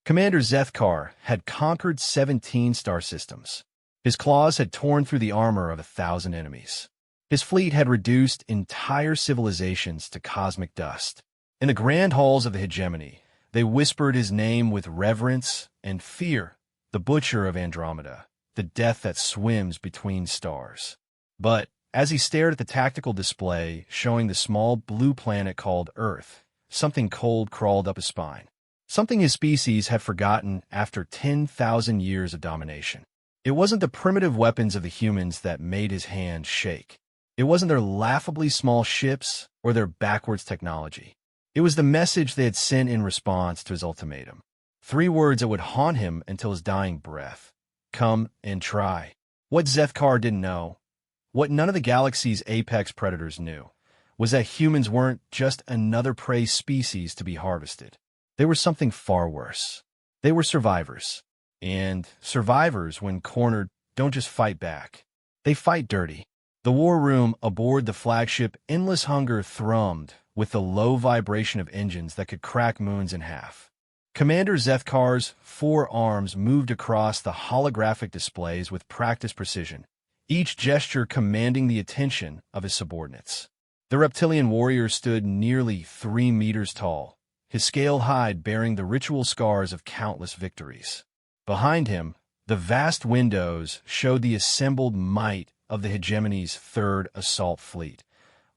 Commander Zethkar had conquered 17 star systems. His claws had torn through the armor of 1,000 enemies. His fleet had reduced entire civilizations to cosmic dust. In the grand halls of the hegemony, they whispered his name with reverence and fear, the Butcher of Andromeda, the death that swims between stars. But as he stared at the tactical display showing the small blue planet called Earth, something cold crawled up his spine. Something his species had forgotten after 10,000 years of domination. It wasn't the primitive weapons of the humans that made his hand shake. It wasn't their laughably small ships or their backwards technology. It was the message they had sent in response to his ultimatum. 3 words that would haunt him until his dying breath. Come and try. What Zethkar didn't know, what none of the galaxy's apex predators knew, was that humans weren't just another prey species to be harvested. They were something far worse. They were survivors. And survivors, when cornered, don't just fight back. They fight dirty. The war room aboard the flagship Endless Hunger thrummed with the low vibration of engines that could crack moons in half. Commander Zethkar's 4 arms moved across the holographic displays with practiced precision, each gesture commanding the attention of his subordinates. The reptilian warrior stood nearly 3 meters tall, his scaled hide bearing the ritual scars of countless victories. Behind him, the vast windows showed the assembled might of the hegemony's 3rd assault fleet,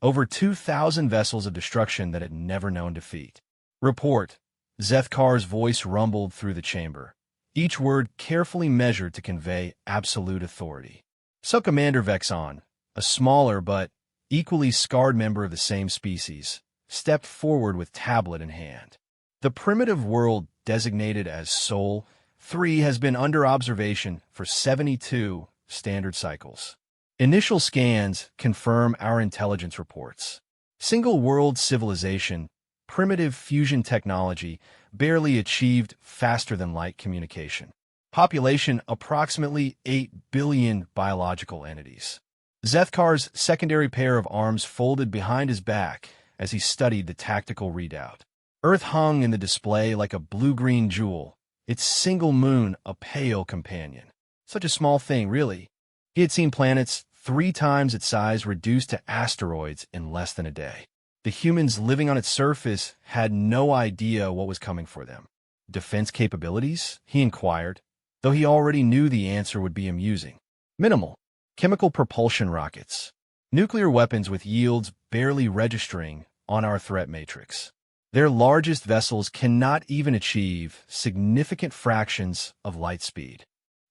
over 2,000 vessels of destruction that had never known defeat. Report, Zethkar's voice rumbled through the chamber, each word carefully measured to convey absolute authority. So Commander Vexon, a smaller but equally scarred member of the same species, stepped forward with tablet in hand. The primitive world designated as Sol 3 has been under observation for 72 standard cycles. Initial scans confirm our intelligence reports. Single-world civilization, primitive fusion technology, barely achieved faster-than-light communication. Population approximately 8 billion biological entities. Zethkar's secondary pair of arms folded behind his back as he studied the tactical readout. Earth hung in the display like a blue-green jewel, its single moon a pale companion. Such a small thing, really. He had seen planets 3 times its size reduced to asteroids in less than a day. The humans living on its surface had no idea what was coming for them. Defense capabilities? He inquired, though he already knew the answer would be amusing. Minimal. Chemical propulsion rockets. Nuclear weapons with yields barely registering on our threat matrix. Their largest vessels cannot even achieve significant fractions of light speed.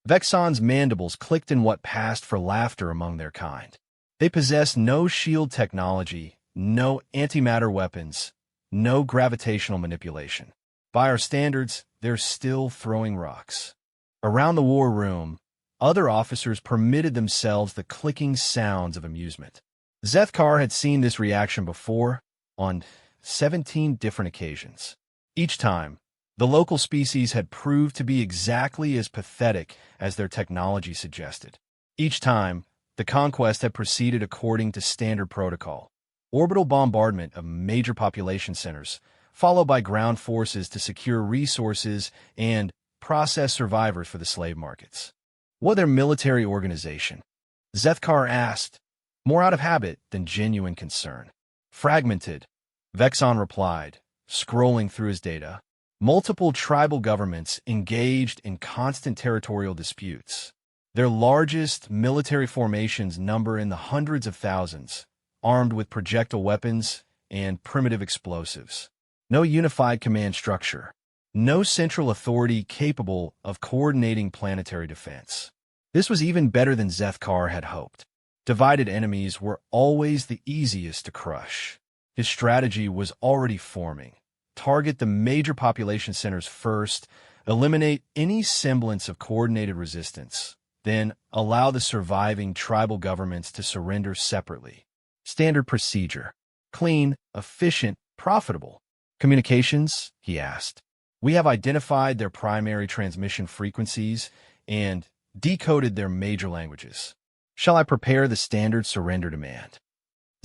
Vexon's mandibles clicked in what passed for laughter among their kind. They possess no shield technology, no antimatter weapons, no gravitational manipulation. By our standards, they're still throwing rocks. Around the war room, other officers permitted themselves the clicking sounds of amusement. Zethkar had seen this reaction before, on 17 different occasions. Each time, the local species had proved to be exactly as pathetic as their technology suggested. Each time, the conquest had proceeded according to standard protocol. Orbital bombardment of major population centers, followed by ground forces to secure resources and process survivors for the slave markets. What their military organization? Zethkar asked, more out of habit than genuine concern. Fragmented, Vexon replied, scrolling through his data. Multiple tribal governments engaged in constant territorial disputes. Their largest military formations number in the hundreds of thousands, armed with projectile weapons and primitive explosives. No unified command structure. No central authority capable of coordinating planetary defense. This was even better than Zethkar had hoped. Divided enemies were always the easiest to crush. His strategy was already forming. Target the major population centers first, eliminate any semblance of coordinated resistance, then allow the surviving tribal governments to surrender separately. Standard procedure. Clean, efficient, profitable. Communications? He asked. We have identified their primary transmission frequencies and decoded their major languages. Shall I prepare the standard surrender demand?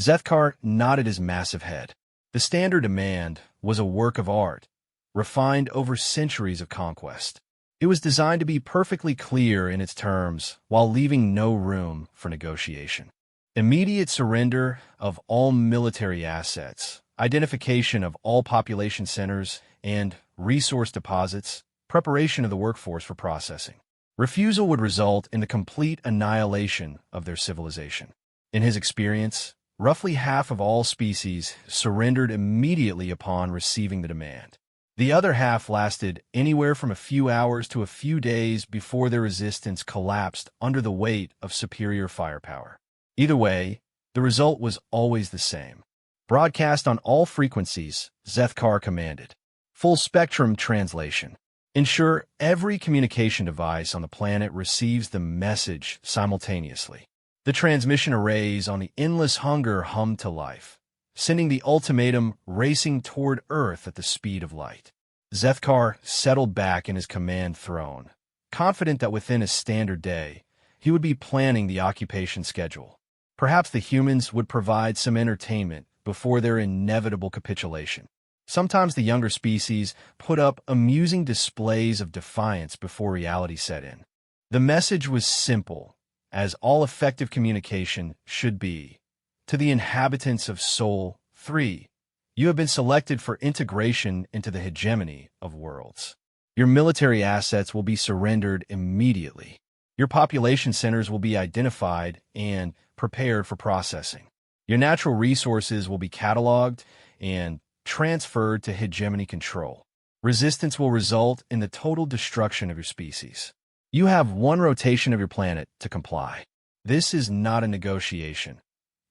Zethkar nodded his massive head. The standard demand was a work of art, refined over centuries of conquest. It was designed to be perfectly clear in its terms while leaving no room for negotiation. Immediate surrender of all military assets, identification of all population centers and resource deposits, preparation of the workforce for processing. Refusal would result in the complete annihilation of their civilization. In his experience, roughly half of all species surrendered immediately upon receiving the demand. The other half lasted anywhere from a few hours to a few days before their resistance collapsed under the weight of superior firepower. Either way, the result was always the same. Broadcast on all frequencies, Zethkar commanded. Full spectrum translation. Ensure every communication device on the planet receives the message simultaneously. The transmission arrays on the endless hunger hummed to life, sending the ultimatum racing toward Earth at the speed of light. Zethkar settled back in his command throne, confident that within a standard day, he would be planning the occupation schedule. Perhaps the humans would provide some entertainment before their inevitable capitulation. Sometimes the younger species put up amusing displays of defiance before reality set in. The message was simple, as all effective communication should be. To the inhabitants of Sol 3, you have been selected for integration into the hegemony of worlds. Your military assets will be surrendered immediately. Your population centers will be identified and prepared for processing. Your natural resources will be cataloged and transferred to hegemony control. Resistance will result in the total destruction of your species. You have one rotation of your planet to comply. This is not a negotiation.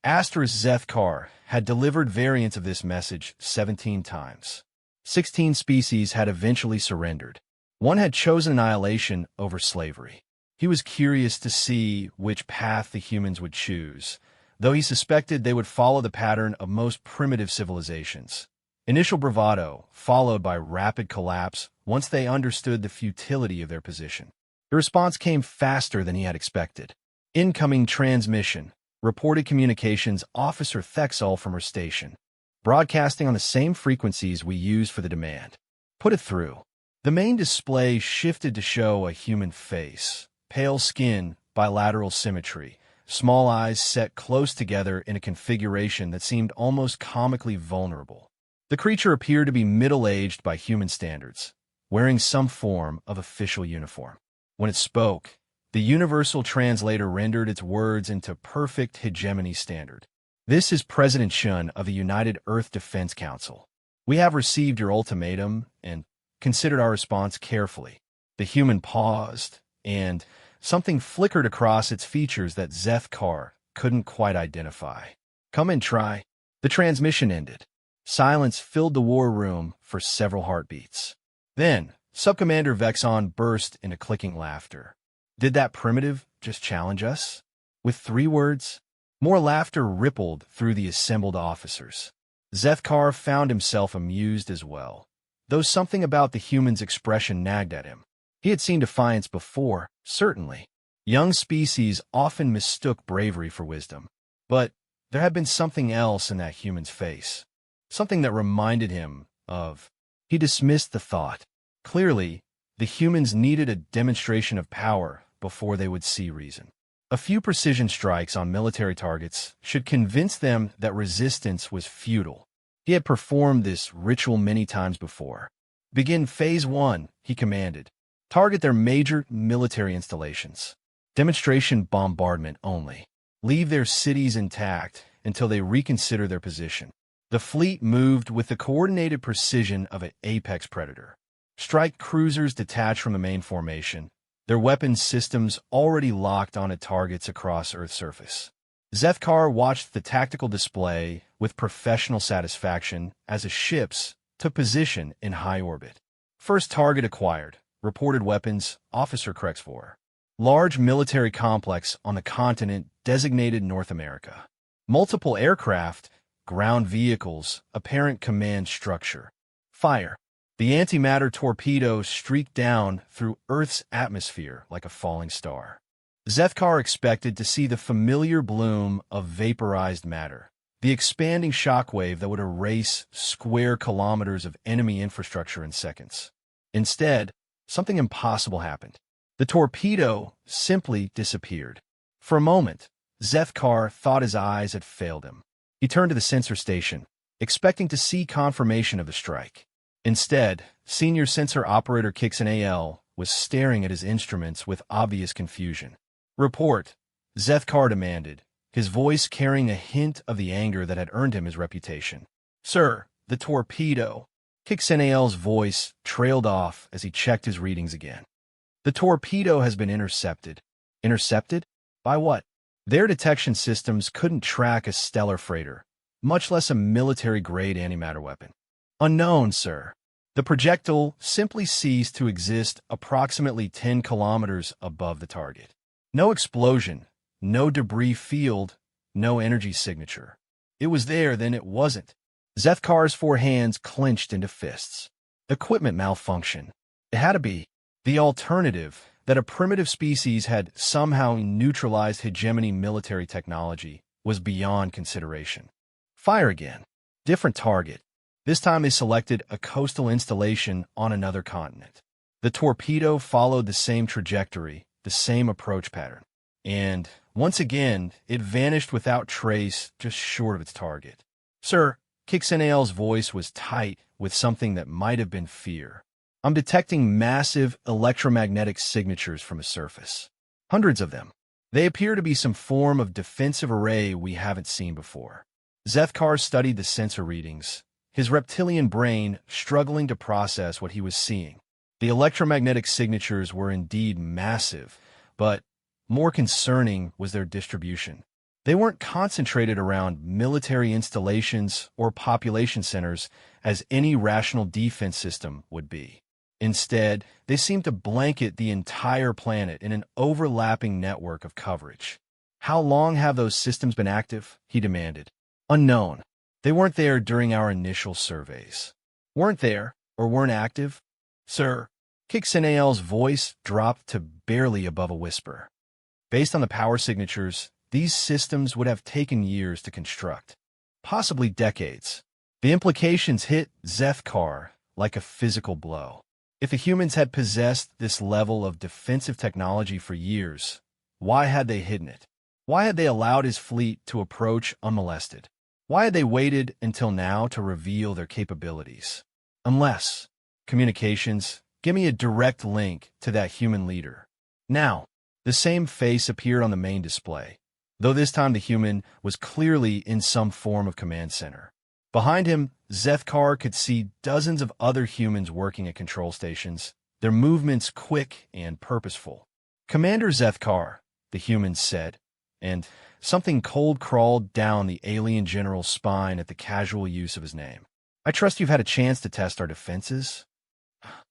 Asterisk Zethkar had delivered variants of this message 17 times. 16 species had eventually surrendered. One had chosen annihilation over slavery. He was curious to see which path the humans would choose, though he suspected they would follow the pattern of most primitive civilizations. Initial bravado, followed by rapid collapse once they understood the futility of their position. The response came faster than he had expected. Incoming transmission. Reported communications officer Thexol from her station. Broadcasting on the same frequencies we used for the demand. Put it through. The main display shifted to show a human face. Pale skin, bilateral symmetry. Small eyes set close together in a configuration that seemed almost comically vulnerable. The creature appeared to be middle-aged by human standards, wearing some form of official uniform. When it spoke, the universal translator rendered its words into perfect hegemony standard. This is President Shun of the United Earth Defense Council. We have received your ultimatum and considered our response carefully. The human paused, and something flickered across its features that Zethkar couldn't quite identify. Come and try. The transmission ended. Silence filled the war room for several heartbeats. Then, Subcommander Vexon burst into clicking laughter. Did that primitive just challenge us? With 3 words? More laughter rippled through the assembled officers. Zethkar found himself amused as well, though something about the human's expression nagged at him. He had seen defiance before, certainly. Young species often mistook bravery for wisdom. But there had been something else in that human's face. Something that reminded him of. He dismissed the thought. Clearly, the humans needed a demonstration of power before they would see reason. A few precision strikes on military targets should convince them that resistance was futile. He had performed this ritual many times before. Begin Phase 1, he commanded. Target their major military installations. Demonstration bombardment only. Leave their cities intact until they reconsider their position. The fleet moved with the coordinated precision of an apex predator. Strike cruisers detached from the main formation, their weapons systems already locked onto targets across Earth's surface. Zethkar watched the tactical display with professional satisfaction as the ships took position in high orbit. First target acquired. Reported weapons, Officer Krexvor. Large military complex on the continent designated North America. Multiple aircraft, ground vehicles, apparent command structure. Fire. The antimatter torpedo streaked down through Earth's atmosphere like a falling star. Zethkar expected to see the familiar bloom of vaporized matter, the expanding shockwave that would erase square kilometers of enemy infrastructure in seconds. Instead, something impossible happened. The torpedo simply disappeared. For a moment, Zethkar thought his eyes had failed him. He turned to the sensor station, expecting to see confirmation of the strike. Instead, Senior Sensor Operator Kixon AL was staring at his instruments with obvious confusion. "Report," Zethkar demanded, his voice carrying a hint of the anger that had earned him his reputation. "Sir, the torpedo." Kixon AL's voice trailed off as he checked his readings again. "The torpedo has been intercepted." Intercepted? By what? Their detection systems couldn't track a stellar freighter, much less a military-grade antimatter weapon. "Unknown, sir." The projectile simply ceased to exist approximately 10 kilometers above the target. No explosion, no debris field, no energy signature. It was there, then it wasn't. Zethkar's four hands clenched into fists. Equipment malfunction. It had to be. The alternative, that a primitive species had somehow neutralized hegemony military technology, was beyond consideration. Fire again. Different target. This time they selected a coastal installation on another continent. The torpedo followed the same trajectory, the same approach pattern. And, once again, it vanished without trace just short of its target. "Sir," Kixanael's voice was tight with something that might have been fear. "I'm detecting massive electromagnetic signatures from the surface. Hundreds of them. They appear to be some form of defensive array we haven't seen before." Zethkar studied the sensor readings, his reptilian brain struggling to process what he was seeing. The electromagnetic signatures were indeed massive, but more concerning was their distribution. They weren't concentrated around military installations or population centers as any rational defense system would be. Instead, they seemed to blanket the entire planet in an overlapping network of coverage. "How long have those systems been active?" he demanded. "Unknown. They weren't there during our initial surveys." "Weren't there, or weren't active?" "Sir," Kixanael's voice dropped to barely above a whisper. "Based on the power signatures, these systems would have taken years to construct. Possibly decades." The implications hit Zethkar like a physical blow. If the humans had possessed this level of defensive technology for years, why had they hidden it? Why had they allowed his fleet to approach unmolested? Why had they waited until now to reveal their capabilities? Unless, communications, give me a direct link to that human leader. Now, the same face appeared on the main display, though this time the human was clearly in some form of command center. Behind him, Zethkar could see dozens of other humans working at control stations, their movements quick and purposeful. "Commander Zethkar," the human said, and something cold crawled down the alien general's spine at the casual use of his name. "I trust you've had a chance to test our defenses?"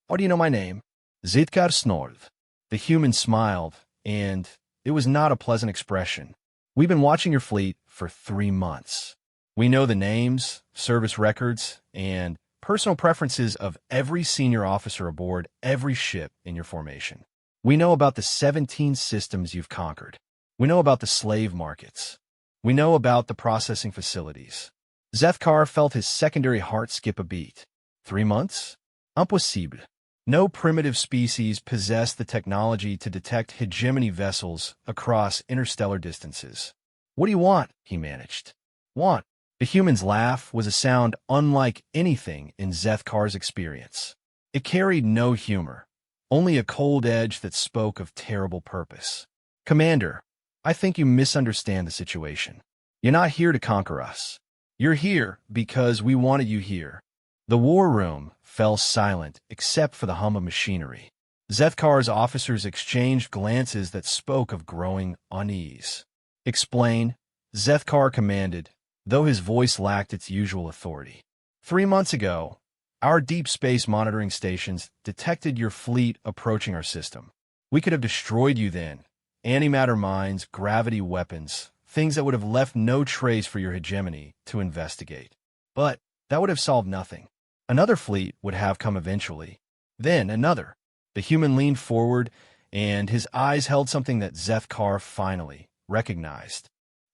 "How do you know my name?" "Zethkar Snorth." The human smiled, and it was not a pleasant expression. "We've been watching your fleet for 3 months. We know the names, service records, and personal preferences of every senior officer aboard every ship in your formation. We know about the 17 systems you've conquered. We know about the slave markets. We know about the processing facilities." Zethkar felt his secondary heart skip a beat. 3 months? Impossible. No primitive species possessed the technology to detect hegemony vessels across interstellar distances. "What do you want?" he managed. "Want?" The human's laugh was a sound unlike anything in Zethkar's experience. It carried no humor, only a cold edge that spoke of terrible purpose. "Commander, I think you misunderstand the situation. You're not here to conquer us. You're here because we wanted you here." The war room fell silent except for the hum of machinery. Zethkar's officers exchanged glances that spoke of growing unease. "Explain," Zethkar commanded, though his voice lacked its usual authority. 3 months ago, our deep space monitoring stations detected your fleet approaching our system. We could have destroyed you then. Antimatter mines, gravity weapons, things that would have left no trace for your hegemony to investigate. But that would have solved nothing. Another fleet would have come eventually. Then another. The human leaned forward, and his eyes held something that Zethkar finally recognized.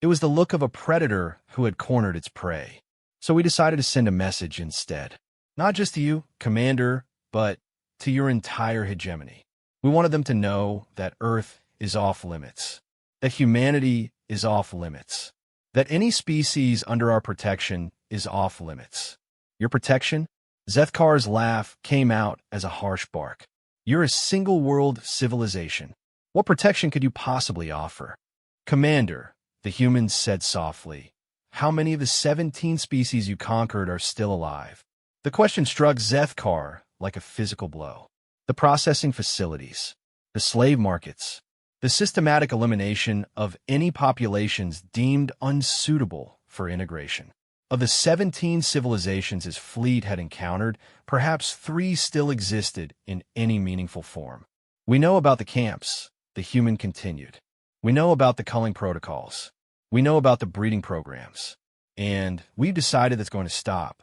It was the look of a predator who had cornered its prey. So we decided to send a message instead. Not just to you, Commander, but to your entire hegemony. We wanted them to know that Earth is off limits, that humanity is off limits, that any species under our protection is off limits. Your protection? Zethkar's laugh came out as a harsh bark. You're a single-world civilization. What protection could you possibly offer? Commander, the humans said softly, how many of the 17 species you conquered are still alive? The question struck Zethkar like a physical blow. The processing facilities, the slave markets, the systematic elimination of any populations deemed unsuitable for integration. Of the 17 civilizations his fleet had encountered, perhaps 3 still existed in any meaningful form. We know about the camps, the human continued. We know about the culling protocols. We know about the breeding programs. And we've decided that's going to stop.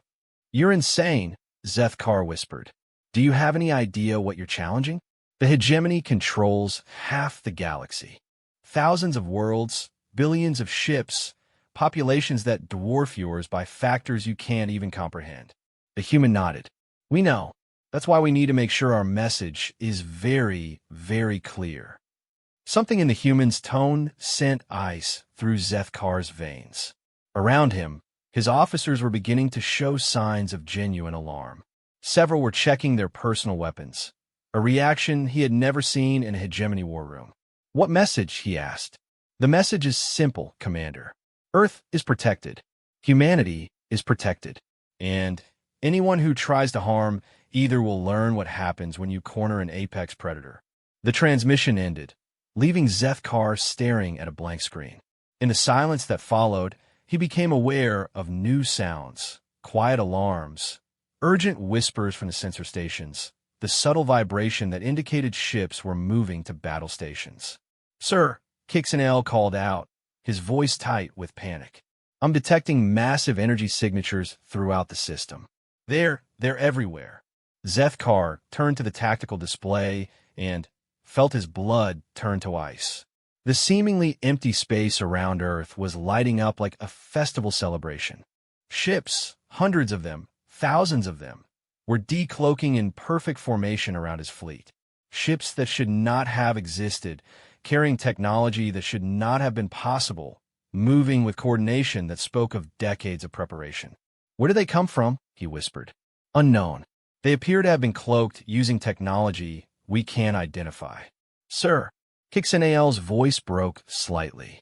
You're insane, Zethkar whispered. Do you have any idea what you're challenging? The hegemony controls half the galaxy. Thousands of worlds, billions of ships, populations that dwarf yours by factors you can't even comprehend. The human nodded. We know. That's why we need to make sure our message is very, very clear. Something in the human's tone sent ice through Zethkar's veins. Around him, his officers were beginning to show signs of genuine alarm. Several were checking their personal weapons, a reaction he had never seen in a hegemony war room. What message? He asked. The message is simple, Commander. Earth is protected. Humanity is protected. And anyone who tries to harm either will learn what happens when you corner an apex predator. The transmission ended, leaving Zethkar staring at a blank screen. In the silence that followed, he became aware of new sounds, quiet alarms, urgent whispers from the sensor stations, the subtle vibration that indicated ships were moving to battle stations. Sir, Kixanel called out, his voice tight with panic. I'm detecting massive energy signatures throughout the system. They're everywhere. Zethkar turned to the tactical display and felt his blood turn to ice. The seemingly empty space around Earth was lighting up like a festival celebration. Ships, hundreds of them, thousands of them, were decloaking in perfect formation around his fleet. Ships that should not have existed, carrying technology that should not have been possible, moving with coordination that spoke of decades of preparation. Where did they come from? He whispered. Unknown. They appear to have been cloaked using technology we can't identify. Sir, Kixanael's voice broke slightly.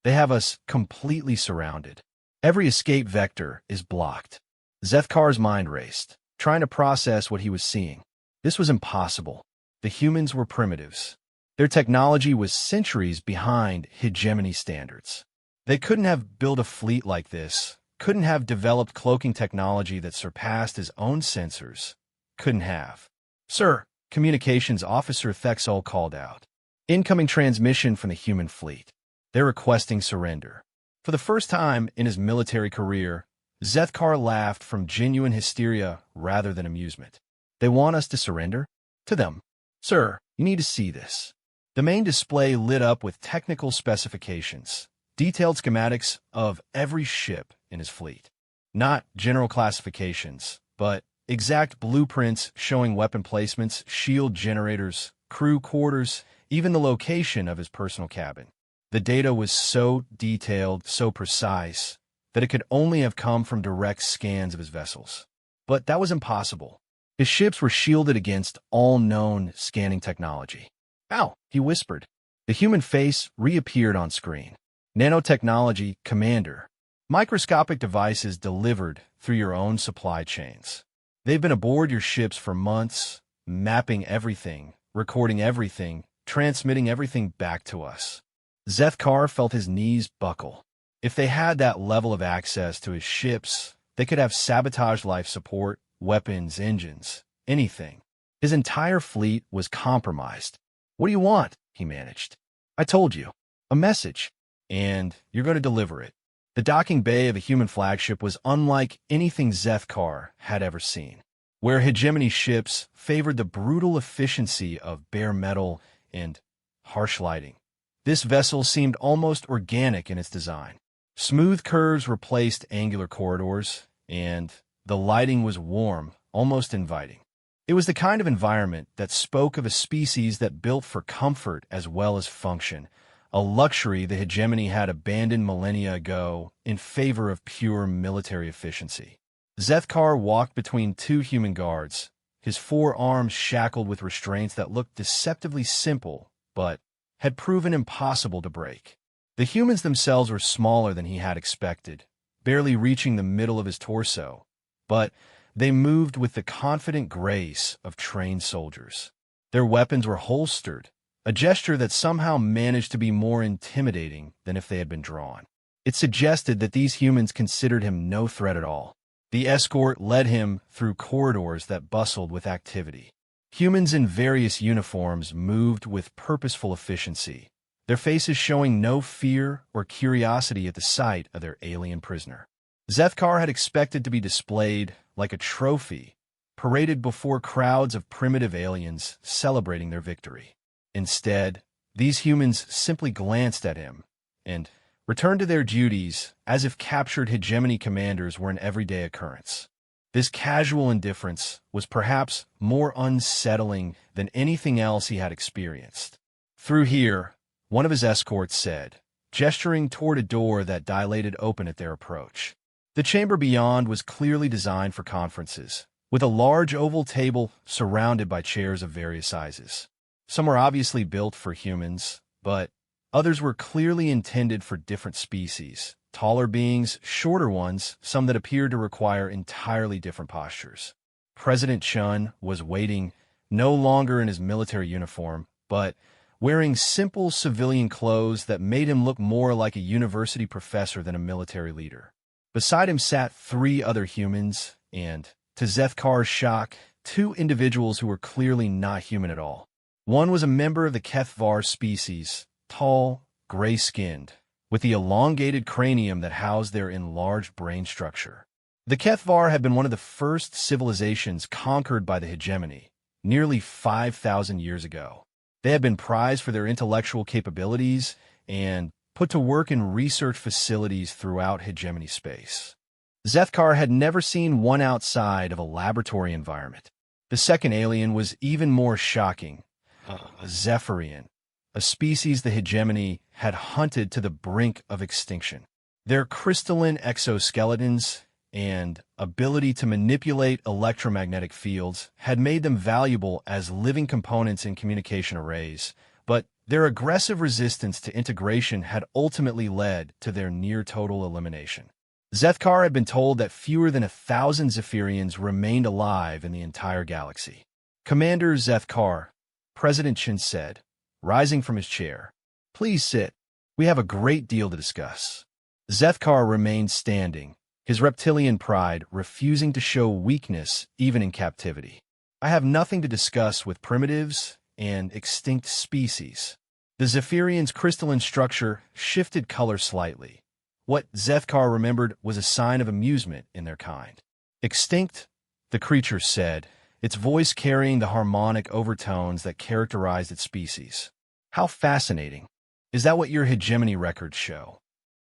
They have us completely surrounded. Every escape vector is blocked. Zethkar's mind raced, trying to process what he was seeing. This was impossible. The humans were primitives. Their technology was centuries behind hegemony standards. They couldn't have built a fleet like this, couldn't have developed cloaking technology that surpassed his own sensors, couldn't have. Sir, Communications Officer Thexol called out. Incoming transmission from the human fleet. They're requesting surrender. For the first time in his military career, Zethkar laughed from genuine hysteria rather than amusement. They want us to surrender? To them. Sir, you need to see this. The main display lit up with technical specifications, detailed schematics of every ship in his fleet. Not general classifications, but exact blueprints showing weapon placements, shield generators, crew quarters, even the location of his personal cabin. The data was so detailed, so precise, that it could only have come from direct scans of his vessels. But that was impossible. His ships were shielded against all known scanning technology. Ow, he whispered. The human face reappeared on screen. Nanotechnology, Commander. Microscopic devices delivered through your own supply chains. They've been aboard your ships for months, mapping everything, recording everything, transmitting everything back to us. Zethkar felt his knees buckle. If they had that level of access to his ships, they could have sabotaged life support, weapons, engines, anything. His entire fleet was compromised. What do you want? He managed. I told you. A message. And you're going to deliver it. The docking bay of a human flagship was unlike anything Zethkar had ever seen. Where hegemony ships favored the brutal efficiency of bare metal and harsh lighting. This vessel seemed almost organic in its design. Smooth curves replaced angular corridors, and the lighting was warm, almost inviting. It was the kind of environment that spoke of a species that built for comfort as well as function, a luxury the hegemony had abandoned millennia ago in favor of pure military efficiency. Zethkar walked between two human guards, his four arms shackled with restraints that looked deceptively simple, but had proven impossible to break. The humans themselves were smaller than he had expected, barely reaching the middle of his torso, but they moved with the confident grace of trained soldiers. Their weapons were holstered, a gesture that somehow managed to be more intimidating than if they had been drawn. It suggested that these humans considered him no threat at all. The escort led him through corridors that bustled with activity. Humans in various uniforms moved with purposeful efficiency, their faces showing no fear or curiosity at the sight of their alien prisoner. Zethkar had expected to be displayed like a trophy, paraded before crowds of primitive aliens celebrating their victory. Instead, these humans simply glanced at him and returned to their duties as if captured hegemony commanders were an everyday occurrence. This casual indifference was perhaps more unsettling than anything else he had experienced. "Through here," one of his escorts said, gesturing toward a door that dilated open at their approach. The chamber beyond was clearly designed for conferences, with a large oval table surrounded by chairs of various sizes. Some were obviously built for humans, but others were clearly intended for different species, taller beings, shorter ones, some that appeared to require entirely different postures. President Chun was waiting, no longer in his military uniform, but wearing simple civilian clothes that made him look more like a university professor than a military leader. Beside him sat three other humans, and, to Zethkar's shock, two individuals who were clearly not human at all. One was a member of the HFY species, tall, gray-skinned, with the elongated cranium that housed their enlarged brain structure. The HFY had been one of the first civilizations conquered by the hegemony, nearly 5,000 years ago. They had been prized for their intellectual capabilities and put to work in research facilities throughout hegemony space. Zethkar had never seen one outside of a laboratory environment. The second alien was even more shocking, a Zephyrian, a species the hegemony had hunted to the brink of extinction. Their crystalline exoskeletons and ability to manipulate electromagnetic fields had made them valuable as living components in communication arrays, but their aggressive resistance to integration had ultimately led to their near-total elimination. Zethkar had been told that fewer than 1,000 Zephyrians remained alive in the entire galaxy. "Commander Zethkar," President Chin said, rising from his chair, "please sit. We have a great deal to discuss." Zethkar remained standing, his reptilian pride refusing to show weakness even in captivity. "I have nothing to discuss with primitives and extinct species." The Zephyrian's crystalline structure shifted color slightly. What Zethkar remembered was a sign of amusement in their kind. "Extinct," the creature said, its voice carrying the harmonic overtones that characterized its species. "How fascinating. Is that what your hegemony records show?"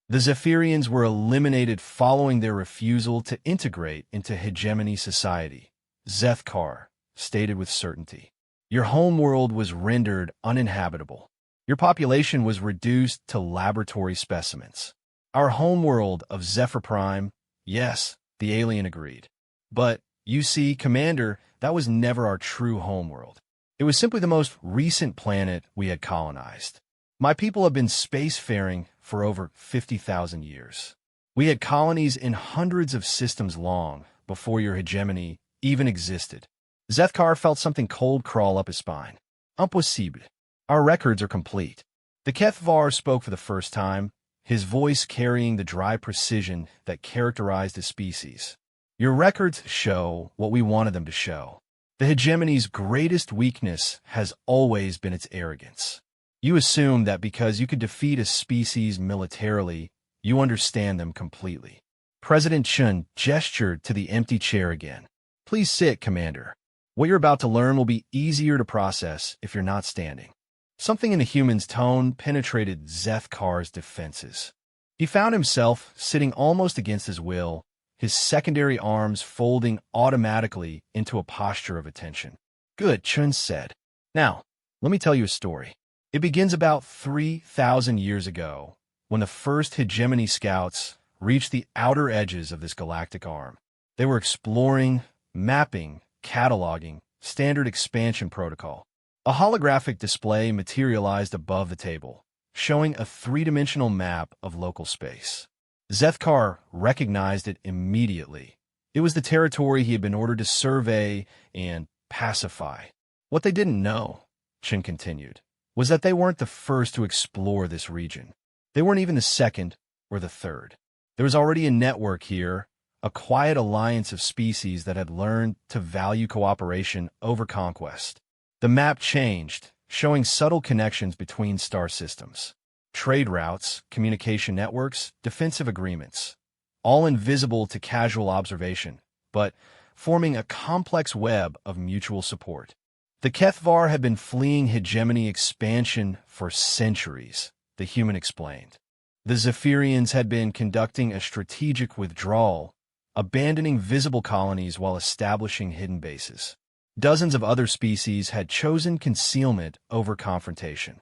The Zephyrians were eliminated following their refusal to integrate into hegemony society, Zethkar stated with certainty. "Your homeworld was rendered uninhabitable. Your population was reduced to laboratory specimens." "Our homeworld of Zephyr Prime," yes, the alien agreed. "But, you see, Commander, that was never our true homeworld. It was simply the most recent planet we had colonized. My people have been spacefaring for over 50,000 years. We had colonies in hundreds of systems long before your hegemony even existed." Zethkar felt something cold crawl up his spine. "Impossible. Our records are complete." The HFY spoke for the first time, his voice carrying the dry precision that characterized his species. "Your records show what we wanted them to show. The hegemony's greatest weakness has always been its arrogance. You assume that because you could defeat a species militarily, you understand them completely." President Chun gestured to the empty chair again. "Please sit, Commander. What you're about to learn will be easier to process if you're not standing." Something in the human's tone penetrated Zethkar's defenses. He found himself sitting almost against his will, his secondary arms folding automatically into a posture of attention. Good, Chun said. Now, let me tell you a story. It begins about 3,000 years ago, when the first hegemony scouts reached the outer edges of this galactic arm. They were exploring, mapping, cataloging, standard expansion protocol. A holographic display materialized above the table, showing a three-dimensional map of local space. Zethkar recognized it immediately. It was the territory he had been ordered to survey and pacify. What they didn't know, Chin continued, was that they weren't the first to explore this region. They weren't even the second or the third. There was already a network here, a quiet alliance of species that had learned to value cooperation over conquest. The map changed, showing subtle connections between star systems. Trade routes, communication networks, defensive agreements, all invisible to casual observation, but forming a complex web of mutual support. The Kethvar had been fleeing hegemony expansion for centuries, the human explained. The Zephyrians had been conducting a strategic withdrawal, abandoning visible colonies while establishing hidden bases. Dozens of other species had chosen concealment over confrontation.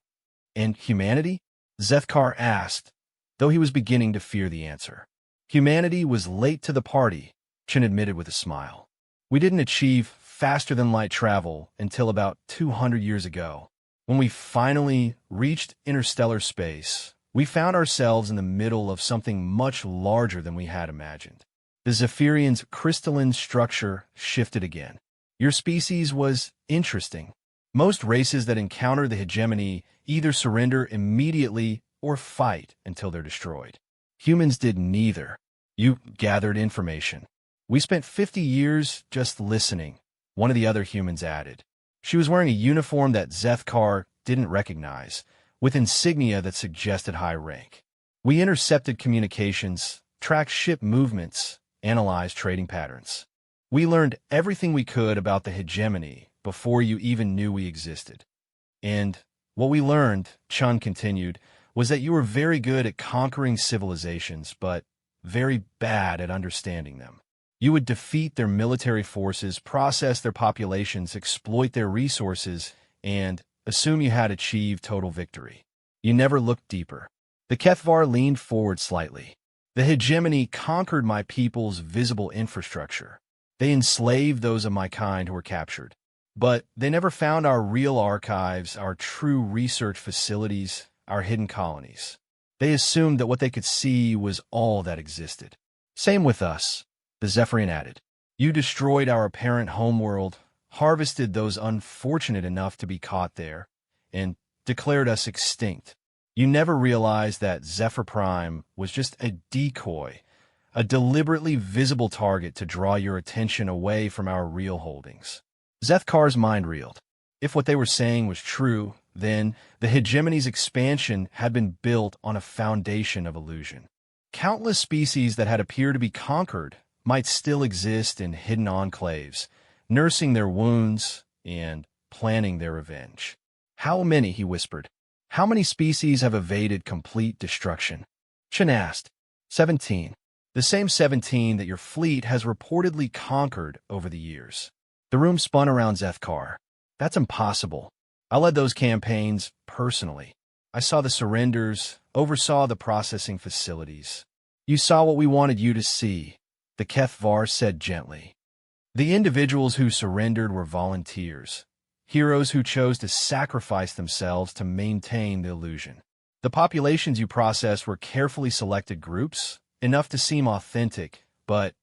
And humanity? Zethkar asked, though he was beginning to fear the answer. Humanity was late to the party, Chin admitted with a smile. We didn't achieve faster-than-light travel until about 200 years ago. When we finally reached interstellar space, we found ourselves in the middle of something much larger than we had imagined. The Zephyrians' crystalline structure shifted again. Your species was interesting. Most races that encounter the hegemony either surrender immediately or fight until they're destroyed. Humans did neither. You gathered information. We spent 50 years just listening, one of the other humans added. She was wearing a uniform that Zethkar didn't recognize, with insignia that suggested high rank. We intercepted communications, tracked ship movements, analyzed trading patterns. We learned everything we could about the hegemony before you even knew we existed. And what we learned, Chun continued, was that you were very good at conquering civilizations, but very bad at understanding them. You would defeat their military forces, process their populations, exploit their resources, and assume you had achieved total victory. You never looked deeper. The Kethvar leaned forward slightly. The hegemony conquered my people's visible infrastructure. They enslaved those of my kind who were captured. But they never found our real archives, our true research facilities, our hidden colonies. They assumed that what they could see was all that existed. Same with us, the Zephyrian added. You destroyed our apparent homeworld, harvested those unfortunate enough to be caught there, and declared us extinct. You never realized that Zephyr Prime was just a decoy, a deliberately visible target to draw your attention away from our real holdings. Zethkar's mind reeled. If what they were saying was true, then the hegemony's expansion had been built on a foundation of illusion. Countless species that had appeared to be conquered might still exist in hidden enclaves, nursing their wounds and planning their revenge. How many, he whispered. How many species have evaded complete destruction? Chen asked. 17. The same 17 that your fleet has reportedly conquered over the years. The room spun around Zethkar. That's impossible. I led those campaigns personally. I saw the surrenders, oversaw the processing facilities. You saw what we wanted you to see, the Kethvar said gently. The individuals who surrendered were volunteers, heroes who chose to sacrifice themselves to maintain the illusion. The populations you processed were carefully selected groups, enough to seem authentic, but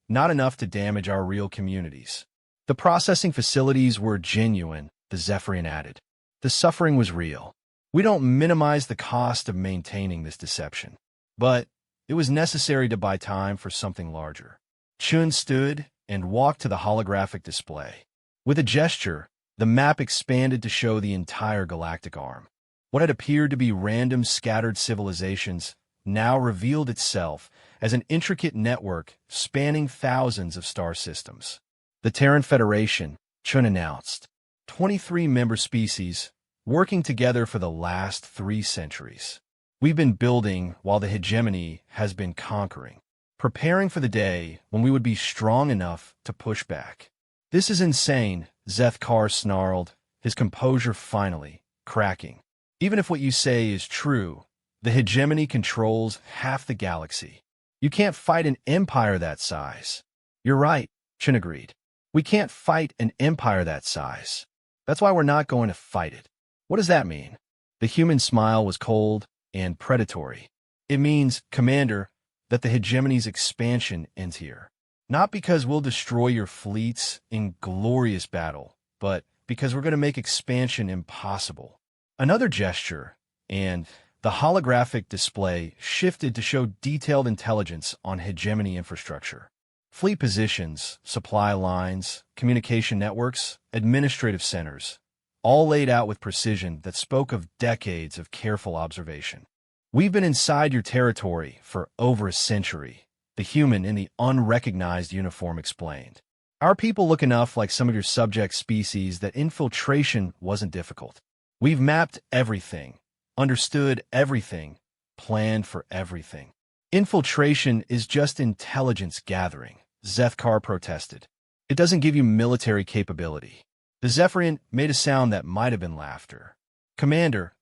not enough to damage our real communities. The processing facilities were genuine, the Zephyrian added. The suffering was real. We don't minimize the cost of maintaining this deception. But it was necessary to buy time for something larger. Chun stood and walked to the holographic display. With a gesture, the map expanded to show the entire galactic arm. What had appeared to be random scattered civilizations now revealed itself as an intricate network spanning thousands of star systems. The Terran Federation, Chun announced, 23 member species, working together for the last 3 centuries. We've been building while the hegemony has been conquering, preparing for the day when we would be strong enough to push back. This is insane, Zethkar snarled, his composure finally cracking. Even if what you say is true, the hegemony controls half the galaxy. You can't fight an empire that size. You're right, Chen agreed. We can't fight an empire that size. That's why we're not going to fight it. What does that mean? The human smile was cold and predatory. It means, Commander, that the hegemony's expansion ends here. Not because we'll destroy your fleets in glorious battle, but because we're going to make expansion impossible. Another gesture, and the holographic display shifted to show detailed intelligence on hegemony infrastructure. Fleet positions, supply lines, communication networks, administrative centers, all laid out with precision that spoke of decades of careful observation. We've been inside your territory for over a century, the human in the unrecognized uniform explained. Our people look enough like some of your subject species that infiltration wasn't difficult. We've mapped everything, understood everything, planned for everything. Infiltration is just intelligence gathering, Zethkar protested. It doesn't give you military capability. The Zephyrian made a sound that might have been laughter. Commander,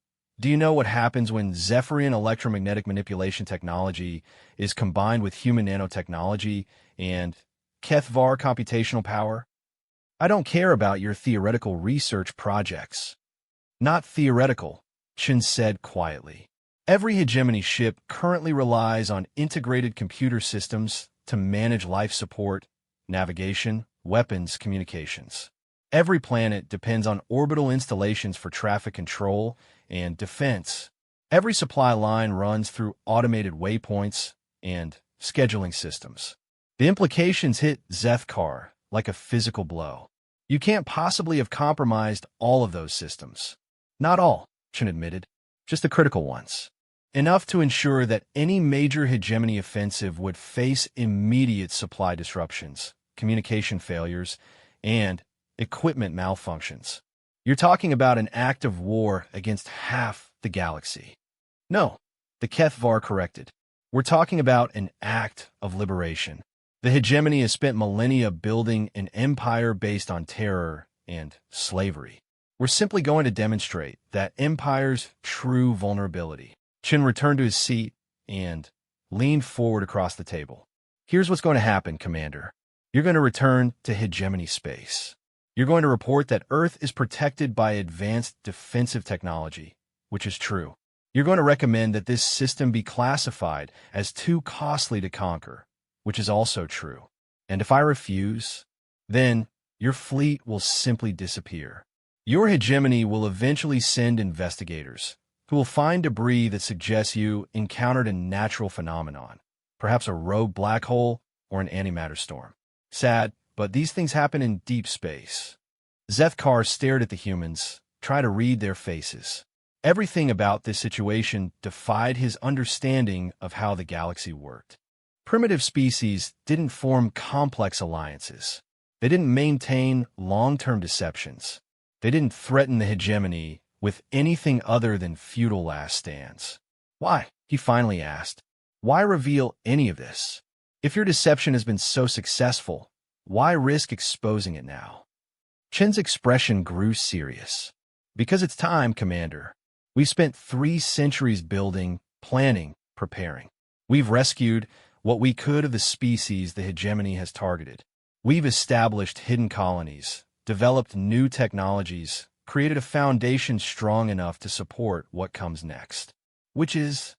do you know what happens when Zephyrian electromagnetic manipulation technology is combined with human nanotechnology and Kethvar computational power? I don't care about your theoretical research projects. Not theoretical, Chen said quietly. Every hegemony ship currently relies on integrated computer systems to manage life support, navigation, weapons, communications. Every planet depends on orbital installations for traffic control and defense. Every supply line runs through automated waypoints and scheduling systems. The implications hit Zethkar like a physical blow. You can't possibly have compromised all of those systems. Not all, Chen admitted, just the critical ones. Enough to ensure that any major hegemony offensive would face immediate supply disruptions, communication failures, and equipment malfunctions. You're talking about an act of war against half the galaxy. No, the Kethvar corrected. We're talking about an act of liberation. The hegemony has spent millennia building an empire based on terror and slavery. We're simply going to demonstrate that empire's true vulnerability. Chen returned to his seat and leaned forward across the table. Here's what's going to happen, Commander. You're going to return to hegemony space. You're going to report that Earth is protected by advanced defensive technology, which is true. You're going to recommend that this system be classified as too costly to conquer, which is also true. And if I refuse, then your fleet will simply disappear. Your hegemony will eventually send investigators who will find debris that suggests you encountered a natural phenomenon, perhaps a rogue black hole or an antimatter storm. Sad, but these things happen in deep space. Zethkar stared at the humans, trying to read their faces. Everything about this situation defied his understanding of how the galaxy worked. Primitive species didn't form complex alliances. They didn't maintain long-term deceptions. They didn't threaten the hegemony with anything other than futile last stands. Why? He finally asked. Why reveal any of this? If your deception has been so successful, why risk exposing it now? Chen's expression grew serious. Because it's time, Commander. We've spent 3 centuries building, planning, preparing. We've rescued what we could of the species the hegemony has targeted. We've established hidden colonies, developed new technologies, created a foundation strong enough to support what comes next, which is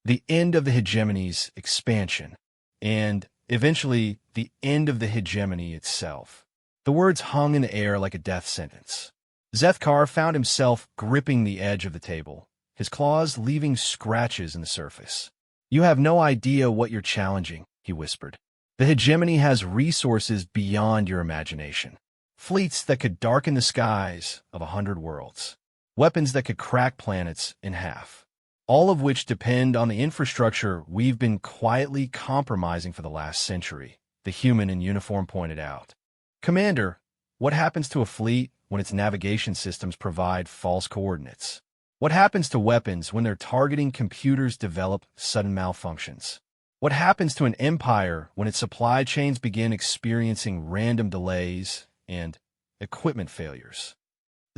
the end of the hegemony's expansion, and eventually the end of the hegemony itself. The words hung in the air like a death sentence. Zethkar found himself gripping the edge of the table, his claws leaving scratches in the surface. You have no idea what you're challenging, he whispered. The hegemony has resources beyond your imagination. Fleets that could darken the skies of 100 worlds. Weapons that could crack planets in half. All of which depend on the infrastructure we've been quietly compromising for the last century, the human in uniform pointed out. Commander, what happens to a fleet when its navigation systems provide false coordinates? What happens to weapons when their targeting computers develop sudden malfunctions? What happens to an empire when its supply chains begin experiencing random delays and equipment failures?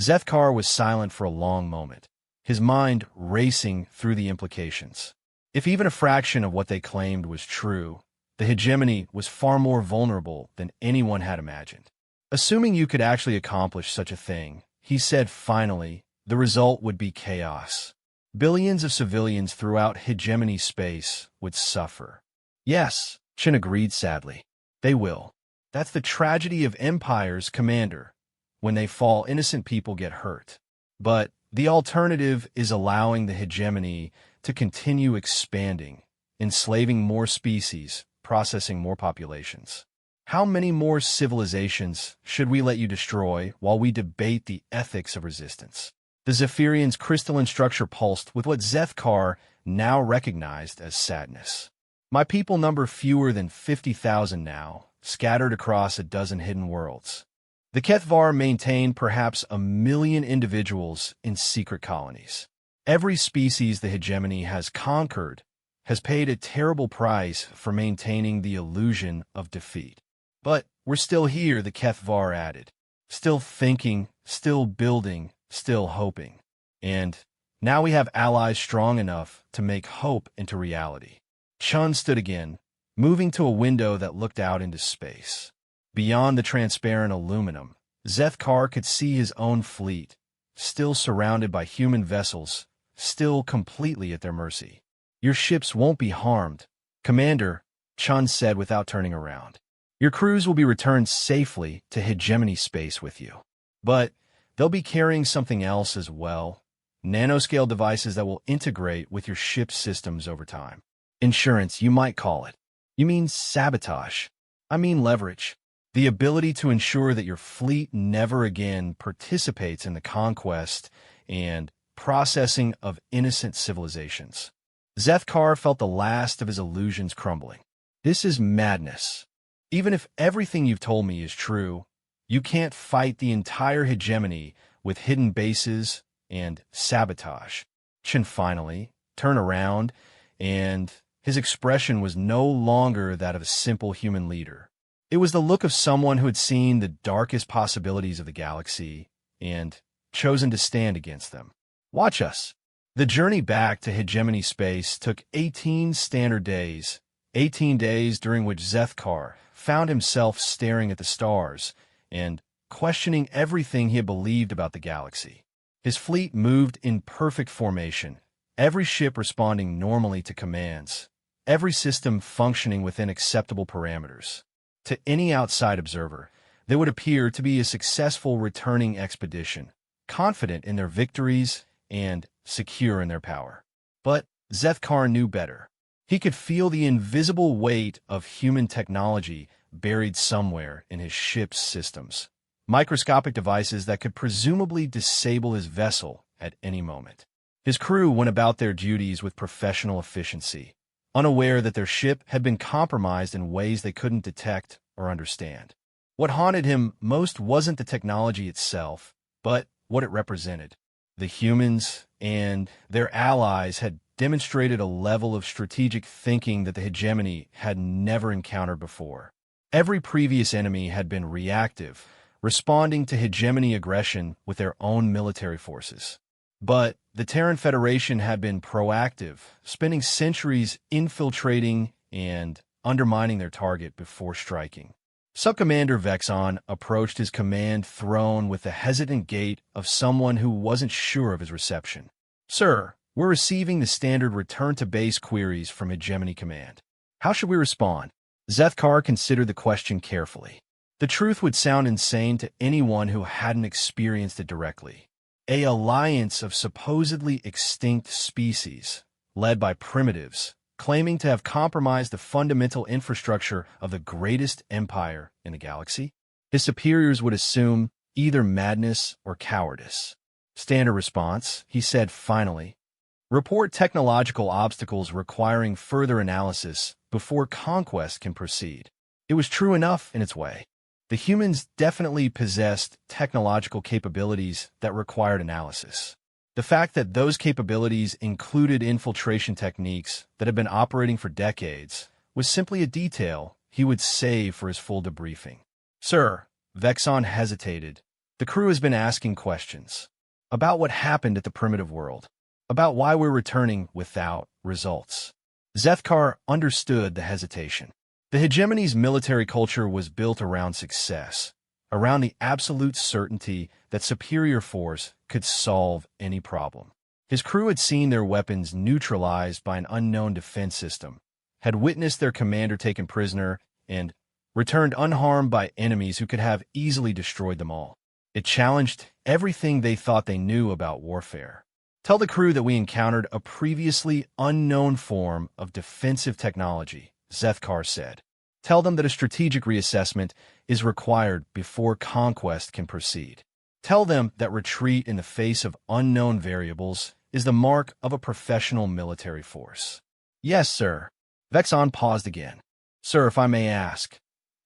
Zethkar was silent for a long moment, his mind racing through the implications. If even a fraction of what they claimed was true, the hegemony was far more vulnerable than anyone had imagined. Assuming you could actually accomplish such a thing, he said finally, the result would be chaos. Billions of civilians throughout hegemony space would suffer. Yes, Chen agreed sadly. They will. That's the tragedy of empires, Commander. When they fall, innocent people get hurt. But the alternative is allowing the hegemony to continue expanding, enslaving more species, processing more populations. How many more civilizations should we let you destroy while we debate the ethics of resistance? The Zephyrian's crystalline structure pulsed with what Zethkar now recognized as sadness. My people number fewer than 50,000 now, scattered across a dozen hidden worlds. The Kethvar maintain perhaps 1 million individuals in secret colonies. Every species the hegemony has conquered has paid a terrible price for maintaining the illusion of defeat. But we're still here, the Kethvar added. Still thinking, still building, still hoping. And now we have allies strong enough to make hope into reality. Chun stood again, moving to a window that looked out into space. Beyond the transparent aluminum, Zethkar could see his own fleet, still surrounded by human vessels, still completely at their mercy. Your ships won't be harmed, Commander, Chun said without turning around. Your crews will be returned safely to hegemony space with you. But they'll be carrying something else as well, nanoscale devices that will integrate with your ship's systems over time. Insurance, you might call it. You mean sabotage. I mean leverage. The ability to ensure that your fleet never again participates in the conquest and processing of innocent civilizations. Zethkar felt the last of his illusions crumbling. This is madness. Even if everything you've told me is true, you can't fight the entire hegemony with hidden bases and sabotage. Chen finally turned around, and his expression was no longer that of a simple human leader. It was the look of someone who had seen the darkest possibilities of the galaxy and chosen to stand against them. Watch us. The journey back to hegemony space took 18 standard days, 18 days during which Zethkar found himself staring at the stars and questioning everything he had believed about the galaxy. His fleet moved in perfect formation, every ship responding normally to commands, every system functioning within acceptable parameters. To any outside observer, they would appear to be a successful returning expedition, confident in their victories and secure in their power. But Zethkar knew better. He could feel the invisible weight of human technology buried somewhere in his ship's systems, microscopic devices that could presumably disable his vessel at any moment. His crew went about their duties with professional efficiency, unaware that their ship had been compromised in ways they couldn't detect or understand. What haunted him most wasn't the technology itself, but what it represented. The humans and their allies had demonstrated a level of strategic thinking that the hegemony had never encountered before. Every previous enemy had been reactive, responding to hegemony aggression with their own military forces. But the Terran Federation had been proactive, spending centuries infiltrating and undermining their target before striking. Subcommander Vexon approached his command throne with the hesitant gait of someone who wasn't sure of his reception. Sir, we're receiving the standard return-to-base queries from Hegemony Command. How should we respond? Zethkar considered the question carefully. The truth would sound insane to anyone who hadn't experienced it directly. An alliance of supposedly extinct species, led by primitives, claiming to have compromised the fundamental infrastructure of the greatest empire in the galaxy? His superiors would assume either madness or cowardice. Standard response, he said finally. Report technological obstacles requiring further analysis before conquest can proceed. It was true enough in its way. The humans definitely possessed technological capabilities that required analysis. The fact that those capabilities included infiltration techniques that had been operating for decades was simply a detail he would save for his full debriefing. Sir, Vexon hesitated. The crew has been asking questions about what happened at the primitive world, about why we're returning without results. Zethkar understood the hesitation. The hegemony's military culture was built around success, around the absolute certainty that superior force could solve any problem. His crew had seen their weapons neutralized by an unknown defense system, had witnessed their commander taken prisoner, and returned unharmed by enemies who could have easily destroyed them all. It challenged everything they thought they knew about warfare. Tell the crew that we encountered a previously unknown form of defensive technology, Zethkar said. Tell them that a strategic reassessment is required before conquest can proceed. Tell them that retreat in the face of unknown variables is the mark of a professional military force. Yes, sir. Vexon paused again. Sir, if I may ask,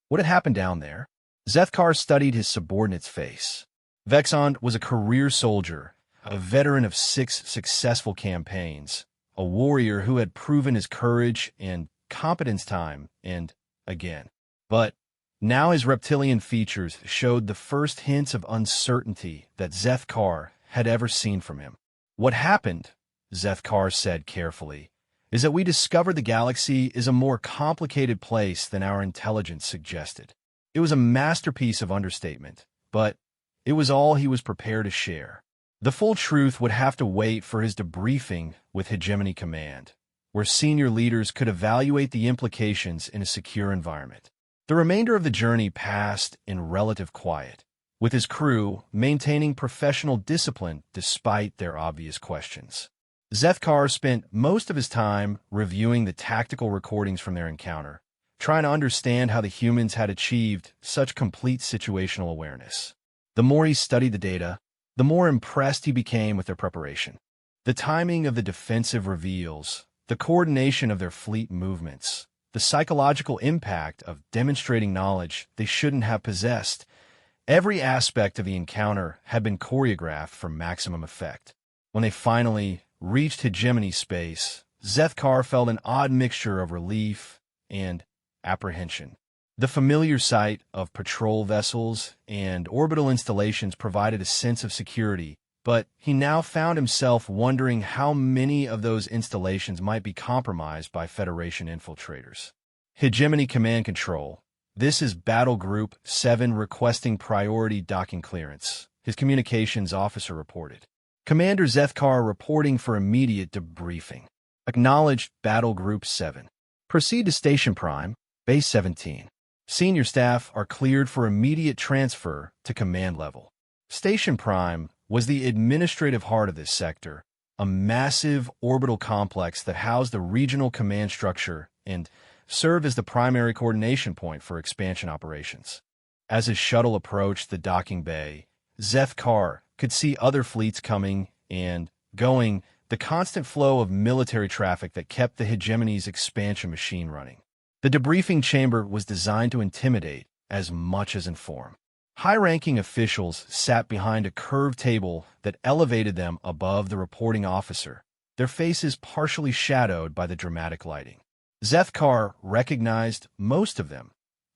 what had happened down there? Zethkar studied his subordinate's face. Vexon was a career soldier, a veteran of 6 successful campaigns, a warrior who had proven his courage and competence time and again. But now his reptilian features showed the first hints of uncertainty that Zethkar had ever seen from him. What happened, Zethkar said carefully, is that we discovered the galaxy is a more complicated place than our intelligence suggested. It was a masterpiece of understatement, but it was all he was prepared to share. The full truth would have to wait for his debriefing with Hegemony Command, where senior leaders could evaluate the implications in a secure environment. The remainder of the journey passed in relative quiet, with his crew maintaining professional discipline despite their obvious questions. Zethkar spent most of his time reviewing the tactical recordings from their encounter, trying to understand how the humans had achieved such complete situational awareness. The more he studied the data, the more impressed he became with their preparation. The timing of the defensive reveals, the coordination of their fleet movements, the psychological impact of demonstrating knowledge they shouldn't have possessed, every aspect of the encounter had been choreographed for maximum effect. When they finally reached hegemony space, Zethkar felt an odd mixture of relief and apprehension. The familiar sight of patrol vessels and orbital installations provided a sense of security, but he now found himself wondering how many of those installations might be compromised by Federation infiltrators. Hegemony Command Control. This is Battle Group 7 requesting priority docking clearance, his communications officer reported. Commander Zethkar reporting for immediate debriefing. Acknowledged Battle Group 7. Proceed to Station Prime, Base 17. Senior staff are cleared for immediate transfer to command level. Station Prime was the administrative heart of this sector, a massive orbital complex that housed the regional command structure and served as the primary coordination point for expansion operations. As his shuttle approached the docking bay, Zethkar could see other fleets coming and going, the constant flow of military traffic that kept the hegemony's expansion machine running. The debriefing chamber was designed to intimidate as much as inform. High-ranking officials sat behind a curved table that elevated them above the reporting officer, their faces partially shadowed by the dramatic lighting. Zethkar recognized most of them.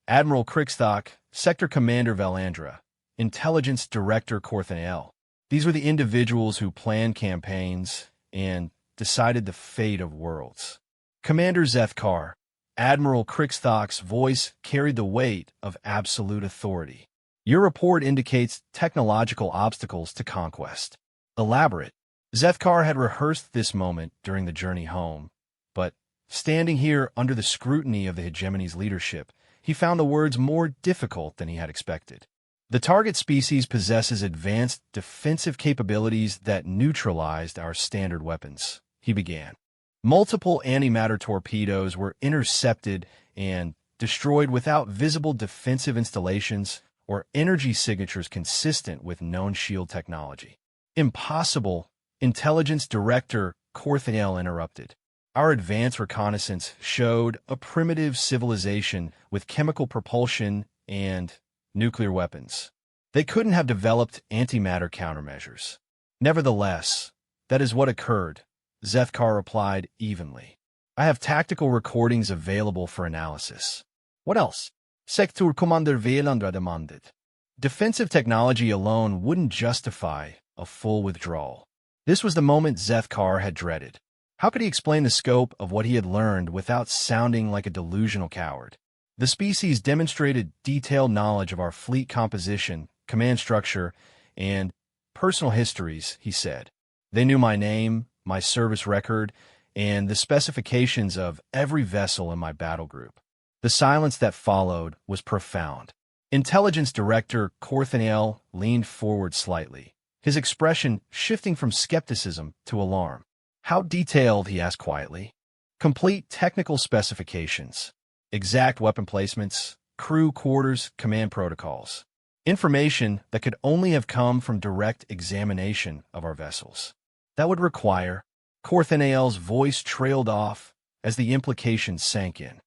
Admiral Krickstock, Sector Commander Valandra, Intelligence Director Corthanael. These were the individuals who planned campaigns and decided the fate of worlds. Commander Zethkar, Admiral Krickstock's voice carried the weight of absolute authority. Your report indicates technological obstacles to conquest. Elaborate. Zethkar had rehearsed this moment during the journey home, but standing here under the scrutiny of the hegemony's leadership, he found the words more difficult than he had expected. The target species possesses advanced defensive capabilities that neutralized our standard weapons, he began. Multiple antimatter torpedoes were intercepted and destroyed without visible defensive installations or energy signatures consistent with known shield technology. Impossible, Intelligence Director Corthanael interrupted. Our advanced reconnaissance showed a primitive civilization with chemical propulsion and nuclear weapons. They couldn't have developed antimatter countermeasures. Nevertheless, That is what occurred, Zethkar replied evenly. I have tactical recordings available for analysis. What else? Sector Commander Velandra demanded. Defensive technology alone wouldn't justify a full withdrawal. This was the moment Zethkar had dreaded. How could he explain the scope of what he had learned without sounding like a delusional coward? The species demonstrated detailed knowledge of our fleet composition, command structure, and personal histories, he said. They knew my name, my service record, and the specifications of every vessel in my battle group. The silence that followed was profound. Intelligence Director Korthaniel leaned forward slightly, his expression shifting from skepticism to alarm. How detailed, he asked quietly. Complete technical specifications, exact weapon placements, crew quarters, command protocols. Information that could only have come from direct examination of our vessels. That would require... Korthaniel's voice trailed off as the implications sank in.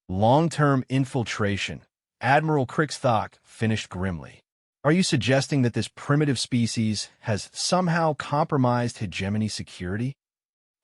Long-term infiltration, Admiral Krixthok finished grimly. Are you suggesting that this primitive species has somehow compromised hegemony security?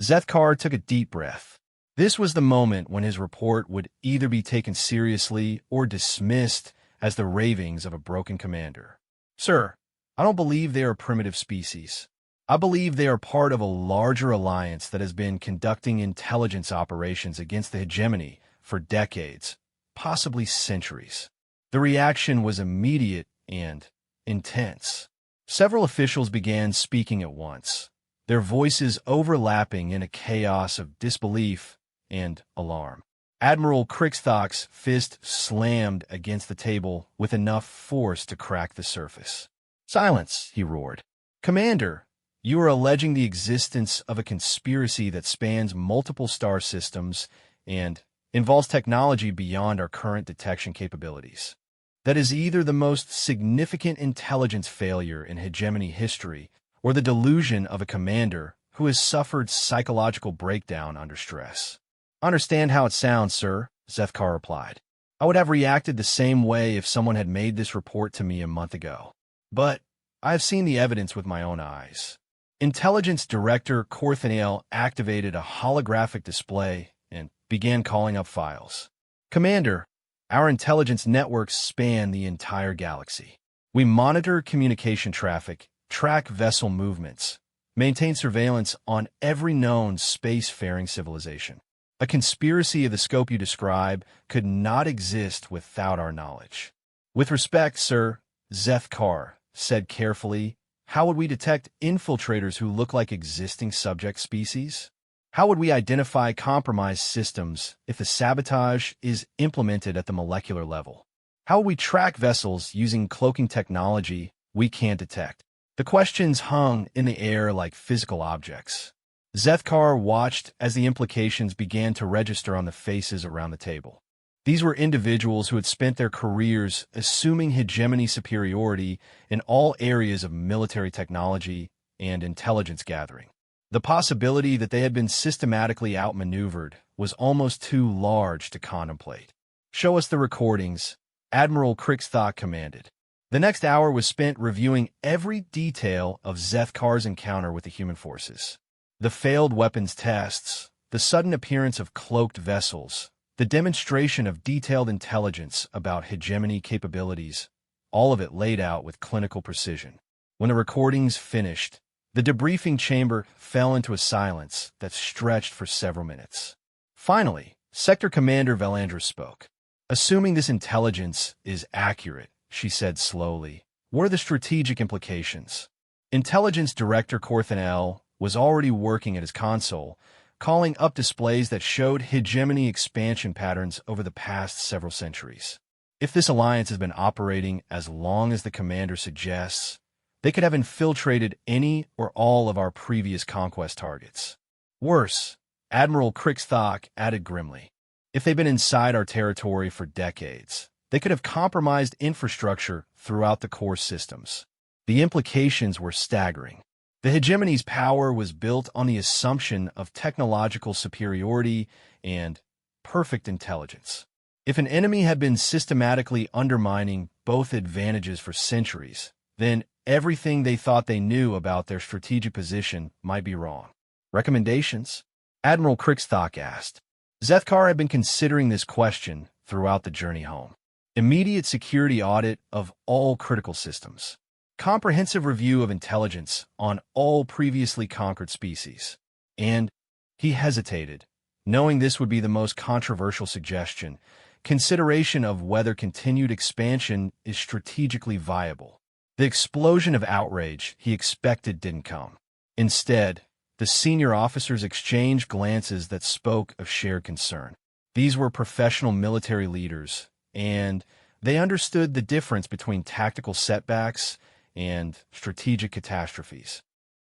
Zethkar took a deep breath. This was the moment when his report would either be taken seriously or dismissed as the ravings of a broken commander. Sir, I don't believe they are a primitive species. I believe they are part of a larger alliance that has been conducting intelligence operations against the hegemony for decades, possibly centuries. The reaction was immediate and intense. Several officials began speaking at once, their voices overlapping in a chaos of disbelief and alarm. Admiral Krixthok's fist slammed against the table with enough force to crack the surface. Silence, he roared. Commander, you are alleging the existence of a conspiracy that spans multiple star systems and involves technology beyond our current detection capabilities. That is either the most significant intelligence failure in hegemony history or the delusion of a commander who has suffered psychological breakdown under stress. I understand how it sounds, sir, Zethkar replied. I would have reacted the same way if someone had made this report to me a month ago. But I have seen the evidence with my own eyes. Intelligence Director Korthaniel activated a holographic display and began calling up files. Commander, our intelligence networks span the entire galaxy. We monitor communication traffic, track vessel movements, maintain surveillance on every known space-faring civilization. A conspiracy of the scope you describe could not exist without our knowledge. With respect, sir, Zethkar said carefully, how would we detect infiltrators who look like existing subject species? How would we identify compromised systems if the sabotage is implemented at the molecular level? How would we track vessels using cloaking technology we can't detect? The questions hung in the air like physical objects. Zethkar watched as the implications began to register on the faces around the table. These were individuals who had spent their careers assuming hegemony superiority in all areas of military technology and intelligence gathering. The possibility that they had been systematically outmaneuvered was almost too large to contemplate. Show us the recordings, Admiral Krixthok commanded. The next hour was spent reviewing every detail of Zethkar's encounter with the human forces. The failed weapons tests, the sudden appearance of cloaked vessels, the demonstration of detailed intelligence about hegemony capabilities, all of it laid out with clinical precision. When the recordings finished, the debriefing chamber fell into a silence that stretched for several minutes. Finally, Sector Commander Velandra spoke. Assuming this intelligence is accurate, she said slowly, what are the strategic implications? Intelligence Director Korthaniel was already working at his console, calling up displays that showed hegemony expansion patterns over the past several centuries. If this alliance has been operating as long as the commander suggests, they could have infiltrated any or all of our previous conquest targets. Worse, Admiral Krixthok added grimly, if they've been inside our territory for decades, they could have compromised infrastructure throughout the core systems. The implications were staggering. The hegemony's power was built on the assumption of technological superiority and perfect intelligence. If an enemy had been systematically undermining both advantages for centuries, then everything they thought they knew about their strategic position might be wrong. Recommendations? Admiral Kriegstock asked. Zethkar had been considering this question throughout the journey home. Immediate security audit of all critical systems. Comprehensive review of intelligence on all previously conquered species. And he hesitated, knowing this would be the most controversial suggestion, consideration of whether continued expansion is strategically viable. The explosion of outrage he expected didn't come. Instead, the senior officers exchanged glances that spoke of shared concern. These were professional military leaders, and they understood the difference between tactical setbacks and strategic catastrophes.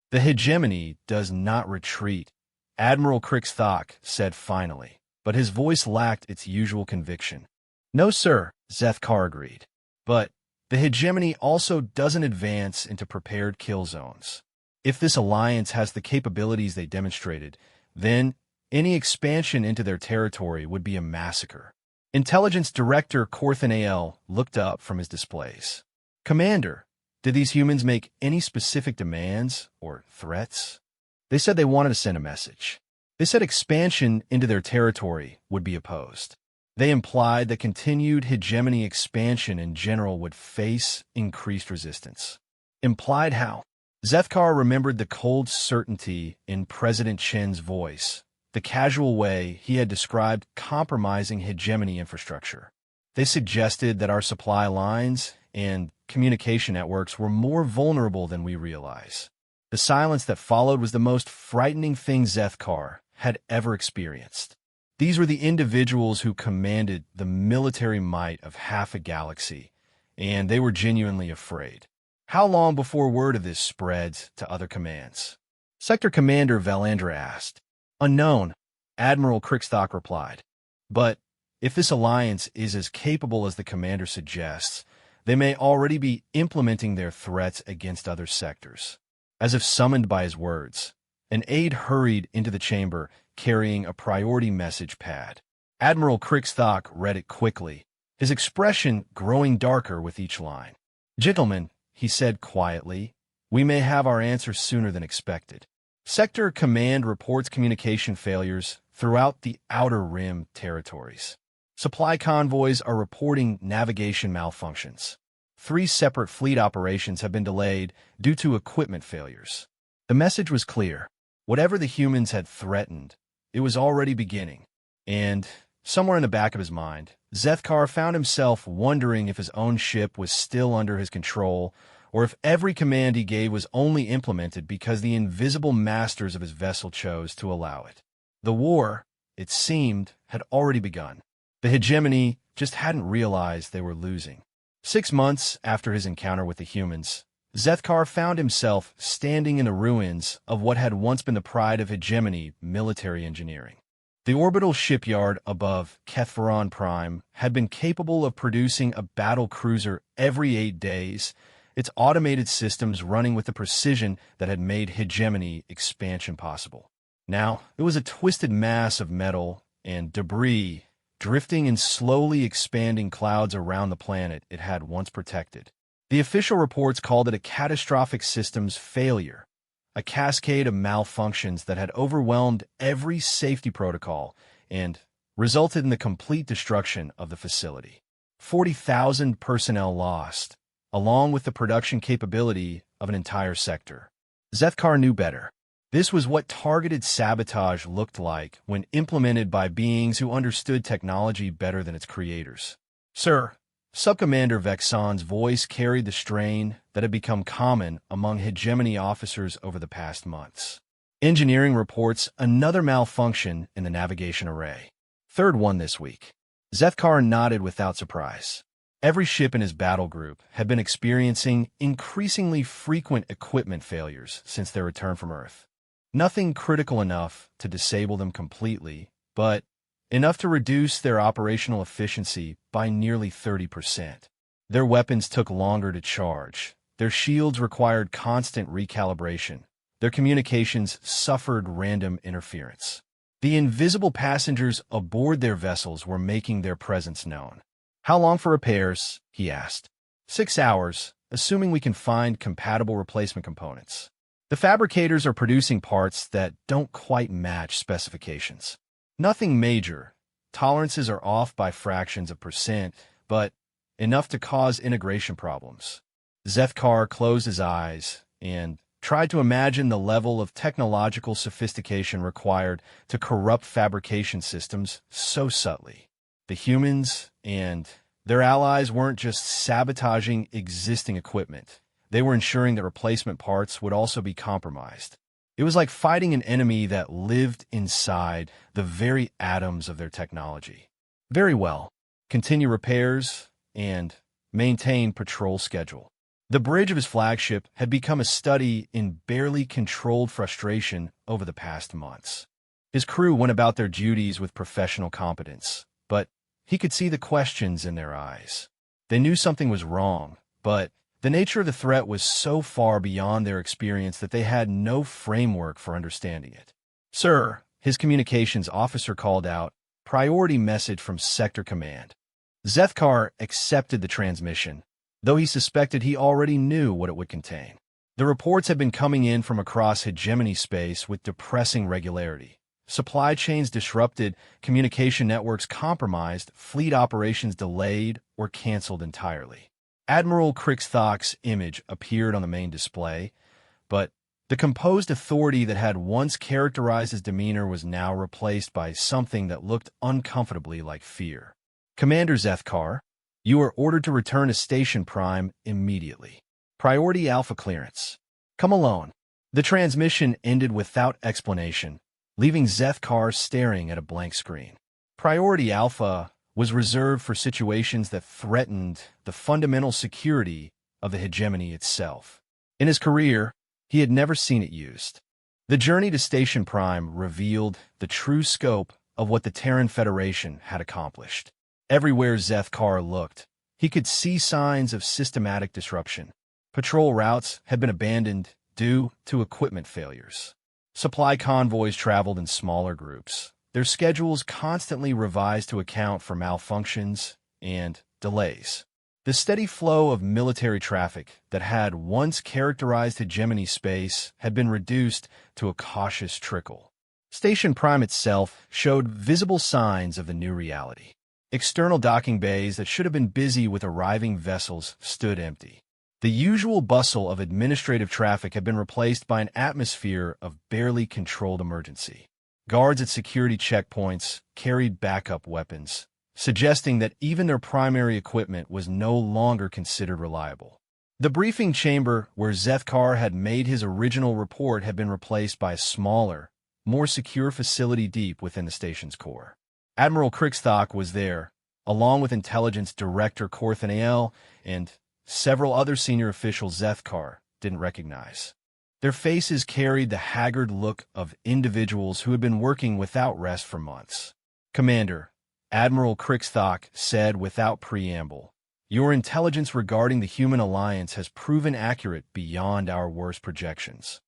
The hegemony does not retreat, Admiral Kriegstock said finally, but his voice lacked its usual conviction. No, sir, Zethkar agreed. But the hegemony also doesn't advance into prepared kill zones. If this alliance has the capabilities they demonstrated, then any expansion into their territory would be a massacre. Intelligence Director Korthanael looked up from his displays. Commander, did these humans make any specific demands or threats? They said they wanted to send a message. They said expansion into their territory would be opposed. They implied that continued hegemony expansion in general would face increased resistance. Implied how? Zethkar remembered the cold certainty in President Chen's voice, the casual way he had described compromising hegemony infrastructure. They suggested that our supply lines and communication networks were more vulnerable than we realize. The silence that followed was the most frightening thing Zethkar had ever experienced. These were the individuals who commanded the military might of half a galaxy, and they were genuinely afraid. How long before word of this spreads to other commands? Sector Commander Valandra asked. Unknown, Admiral Kriegstock replied. But if this alliance is as capable as the commander suggests, they may already be implementing their threats against other sectors. As if summoned by his words, an aide hurried into the chamber carrying a priority message pad. Admiral Kriegstock read it quickly, his expression growing darker with each line. Gentlemen, he said quietly, we may have our answer sooner than expected. Sector Command reports communication failures throughout the Outer Rim territories. Supply convoys are reporting navigation malfunctions. 3 separate fleet operations have been delayed due to equipment failures. The message was clear. Whatever the humans had threatened, it was already beginning. And, somewhere in the back of his mind, Zethkar found himself wondering if his own ship was still under his control, or if every command he gave was only implemented because the invisible masters of his vessel chose to allow it. The war, it seemed, had already begun. The hegemony just hadn't realized they were losing. 6 months after his encounter with the humans, Zethkar found himself standing in the ruins of what had once been the pride of hegemony military engineering. The orbital shipyard above Kethveron Prime had been capable of producing a battle cruiser every 8 days, its automated systems running with the precision that had made hegemony expansion possible. Now, it was a twisted mass of metal and debris drifting in slowly expanding clouds around the planet it had once protected. The official reports called it a catastrophic systems failure, a cascade of malfunctions that had overwhelmed every safety protocol and resulted in the complete destruction of the facility. 40,000 personnel lost, along with the production capability of an entire sector. Zethkar knew better. This was what targeted sabotage looked like when implemented by beings who understood technology better than its creators. Sir, Subcommander Vexon's voice carried the strain that had become common among hegemony officers over the past months. Engineering reports another malfunction in the navigation array. Third one this week. Zethkar nodded without surprise. Every ship in his battle group had been experiencing increasingly frequent equipment failures since their return from Earth. Nothing critical enough to disable them completely, but enough to reduce their operational efficiency by nearly 30%. Their weapons took longer to charge, their shields required constant recalibration, their communications suffered random interference. The invisible passengers aboard their vessels were making their presence known. How long for repairs? He asked. 6 hours, assuming we can find compatible replacement components. The fabricators are producing parts that don't quite match specifications. Nothing major. Tolerances are off by fractions of percent, but enough to cause integration problems. Zethkar closed his eyes and tried to imagine the level of technological sophistication required to corrupt fabrication systems so subtly. The humans and their allies weren't just sabotaging existing equipment. They were ensuring that replacement parts would also be compromised. It was like fighting an enemy that lived inside the very atoms of their technology. Very well. Continue repairs and maintain patrol schedule. The bridge of his flagship had become a study in barely controlled frustration over the past months. His crew went about their duties with professional competence, but he could see the questions in their eyes. They knew something was wrong, but the nature of the threat was so far beyond their experience that they had no framework for understanding it. "Sir," his communications officer called out, "priority message from Sector Command." Zethkar accepted the transmission, though he suspected he already knew what it would contain. The reports had been coming in from across hegemony space with depressing regularity. Supply chains disrupted, communication networks compromised, fleet operations delayed or canceled entirely. Admiral Krixthok's image appeared on the main display, but the composed authority that had once characterized his demeanor was now replaced by something that looked uncomfortably like fear. "Commander Zethkar, you are ordered to return to Station Prime immediately. Priority Alpha clearance. Come alone." The transmission ended without explanation, leaving Zethkar staring at a blank screen. Priority Alpha was reserved for situations that threatened the fundamental security of the hegemony itself. In his career, he had never seen it used. The journey to Station Prime revealed the true scope of what the Terran Federation had accomplished. Everywhere Zethkar looked, he could see signs of systematic disruption. Patrol routes had been abandoned due to equipment failures. Supply convoys traveled in smaller groups, their schedules constantly revised to account for malfunctions and delays. The steady flow of military traffic that had once characterized hegemony space had been reduced to a cautious trickle. Station Prime itself showed visible signs of the new reality. External docking bays that should have been busy with arriving vessels stood empty. The usual bustle of administrative traffic had been replaced by an atmosphere of barely controlled emergency. Guards at security checkpoints carried backup weapons, suggesting that even their primary equipment was no longer considered reliable. The briefing chamber where Zethkar had made his original report had been replaced by a smaller, more secure facility deep within the station's core. Admiral Krixthok was there, along with Intelligence Director Korthanael and several other senior officials Zethkar didn't recognize. Their faces carried the haggard look of individuals who had been working without rest for months. "Commander," Admiral Krixthok said without preamble, "your intelligence regarding the human alliance has proven accurate beyond our worst projections."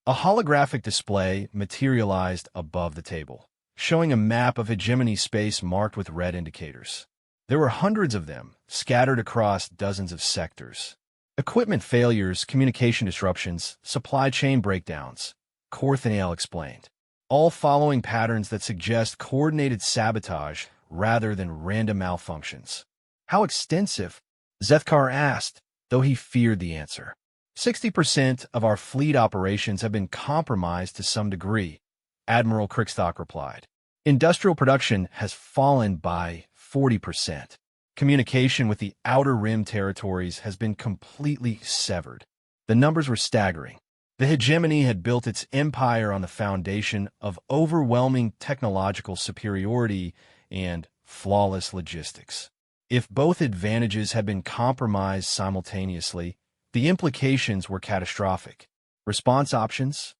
A holographic display materialized above the table, showing a map of hegemony space marked with red indicators. There were hundreds of them, scattered across dozens of sectors. Equipment failures, communication disruptions, supply chain breakdowns, Korthanael explained, all following patterns that suggest coordinated sabotage rather than random malfunctions. "How extensive?" Zethkar asked, though he feared the answer. 60% of our fleet operations have been compromised to some degree, Admiral Krixthok replied. "Industrial production has fallen by 40%. Communication with the Outer Rim territories has been completely severed." The numbers were staggering. The hegemony had built its empire on the foundation of overwhelming technological superiority and flawless logistics. If both advantages had been compromised simultaneously, the implications were catastrophic. "Response options?"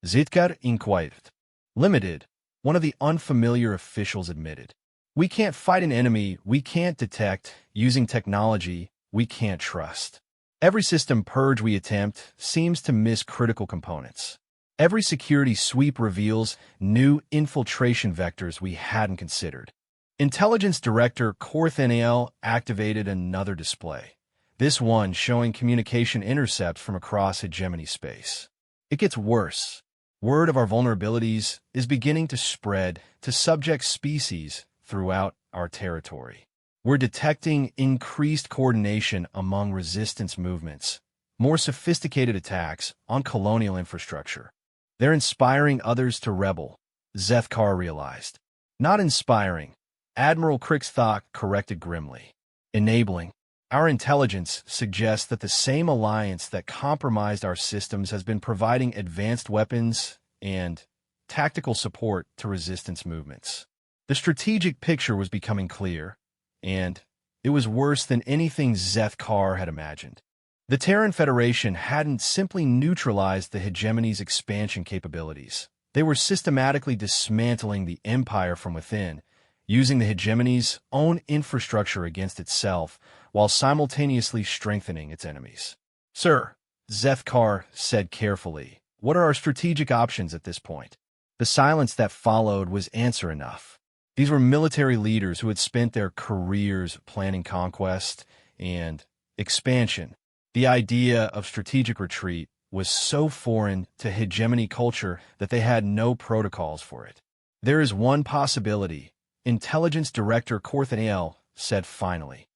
Zitkar inquired. "Limited," one of the unfamiliar officials admitted. "We can't fight an enemy we can't detect using technology we can't trust. Every system purge we attempt seems to miss critical components. Every security sweep reveals new infiltration vectors we hadn't considered." Intelligence Director Korthanael activated another display, this one showing communication intercepts from across hegemony space. It gets worse. Word of our vulnerabilities is beginning to spread to subject species throughout our territory. We're detecting increased coordination among resistance movements, more sophisticated attacks on colonial infrastructure. They're inspiring others to rebel, Zethkar realized. Not inspiring, Admiral Krixthok corrected grimly. Enabling. Our intelligence suggests that the same alliance that compromised our systems has been providing advanced weapons and tactical support to resistance movements. The strategic picture was becoming clear, and it was worse than anything Zethkar had imagined. The Terran Federation hadn't simply neutralized the hegemony's expansion capabilities. They were systematically dismantling the empire from within, using the hegemony's own infrastructure against itself, while simultaneously strengthening its enemies. Sir, Zethkar said carefully, what are our strategic options at this point? The silence that followed was answer enough. These were military leaders who had spent their careers planning conquest and expansion. The idea of strategic retreat was so foreign to hegemony culture that they had no protocols for it. There is one possibility, Intelligence Director Korthanael said finally.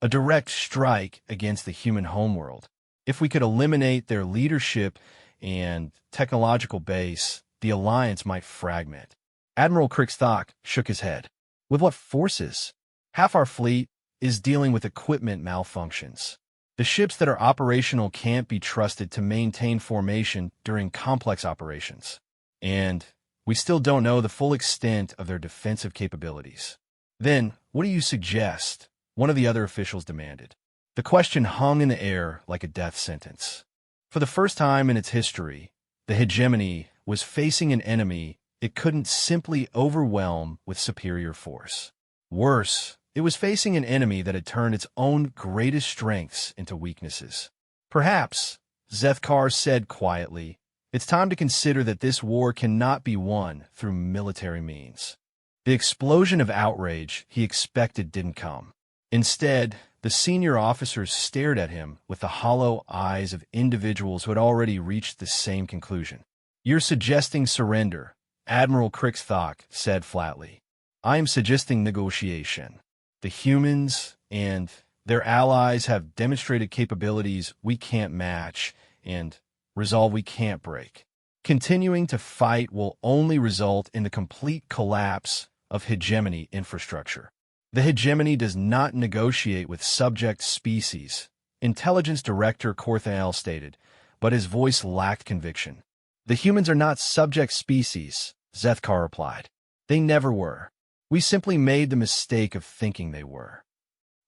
A direct strike against the human homeworld. If we could eliminate their leadership and technological base, the alliance might fragment. Admiral Krixthok shook his head. With what forces? Half our fleet is dealing with equipment malfunctions. The ships that are operational can't be trusted to maintain formation during complex operations. And we still don't know the full extent of their defensive capabilities. Then, what do you suggest? One of the other officials demanded. The question hung in the air like a death sentence. For the first time in its history, the hegemony was facing an enemy it couldn't simply overwhelm with superior force. Worse, it was facing an enemy that had turned its own greatest strengths into weaknesses. Perhaps, Zethkar said quietly, it's time to consider that this war cannot be won through military means. The explosion of outrage he expected didn't come. Instead, the senior officers stared at him with the hollow eyes of individuals who had already reached the same conclusion. You're suggesting surrender, Admiral Krixthok said flatly. I am suggesting negotiation. The humans and their allies have demonstrated capabilities we can't match and resolve we can't break. Continuing to fight will only result in the complete collapse of hegemony infrastructure. The hegemony does not negotiate with subject species, Intelligence Director Korthanael stated, but his voice lacked conviction. The humans are not subject species, Zethkar replied. They never were. We simply made the mistake of thinking they were.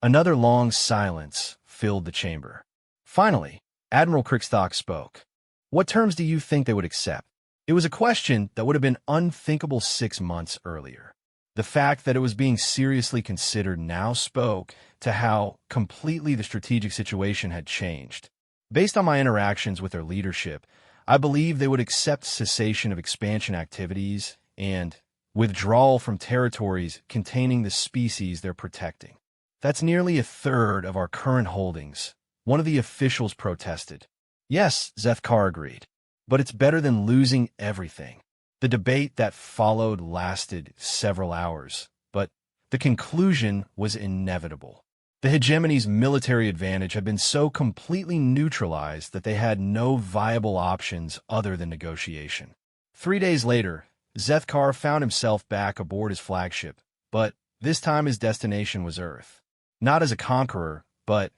Another long silence filled the chamber. Finally, Admiral Krixthok spoke. What terms do you think they would accept? It was a question that would have been unthinkable 6 months earlier. The fact that it was being seriously considered now spoke to how completely the strategic situation had changed. Based on my interactions with their leadership, I believe they would accept cessation of expansion activities and withdrawal from territories containing the species they're protecting. That's nearly a third of our current holdings, one of the officials protested. Yes, Zethkar agreed, but it's better than losing everything. The debate that followed lasted several hours, but the conclusion was inevitable. The hegemony's military advantage had been so completely neutralized that they had no viable options other than negotiation. 3 days later, Zethkar found himself back aboard his flagship, but this time his destination was Earth. Not as a conqueror, but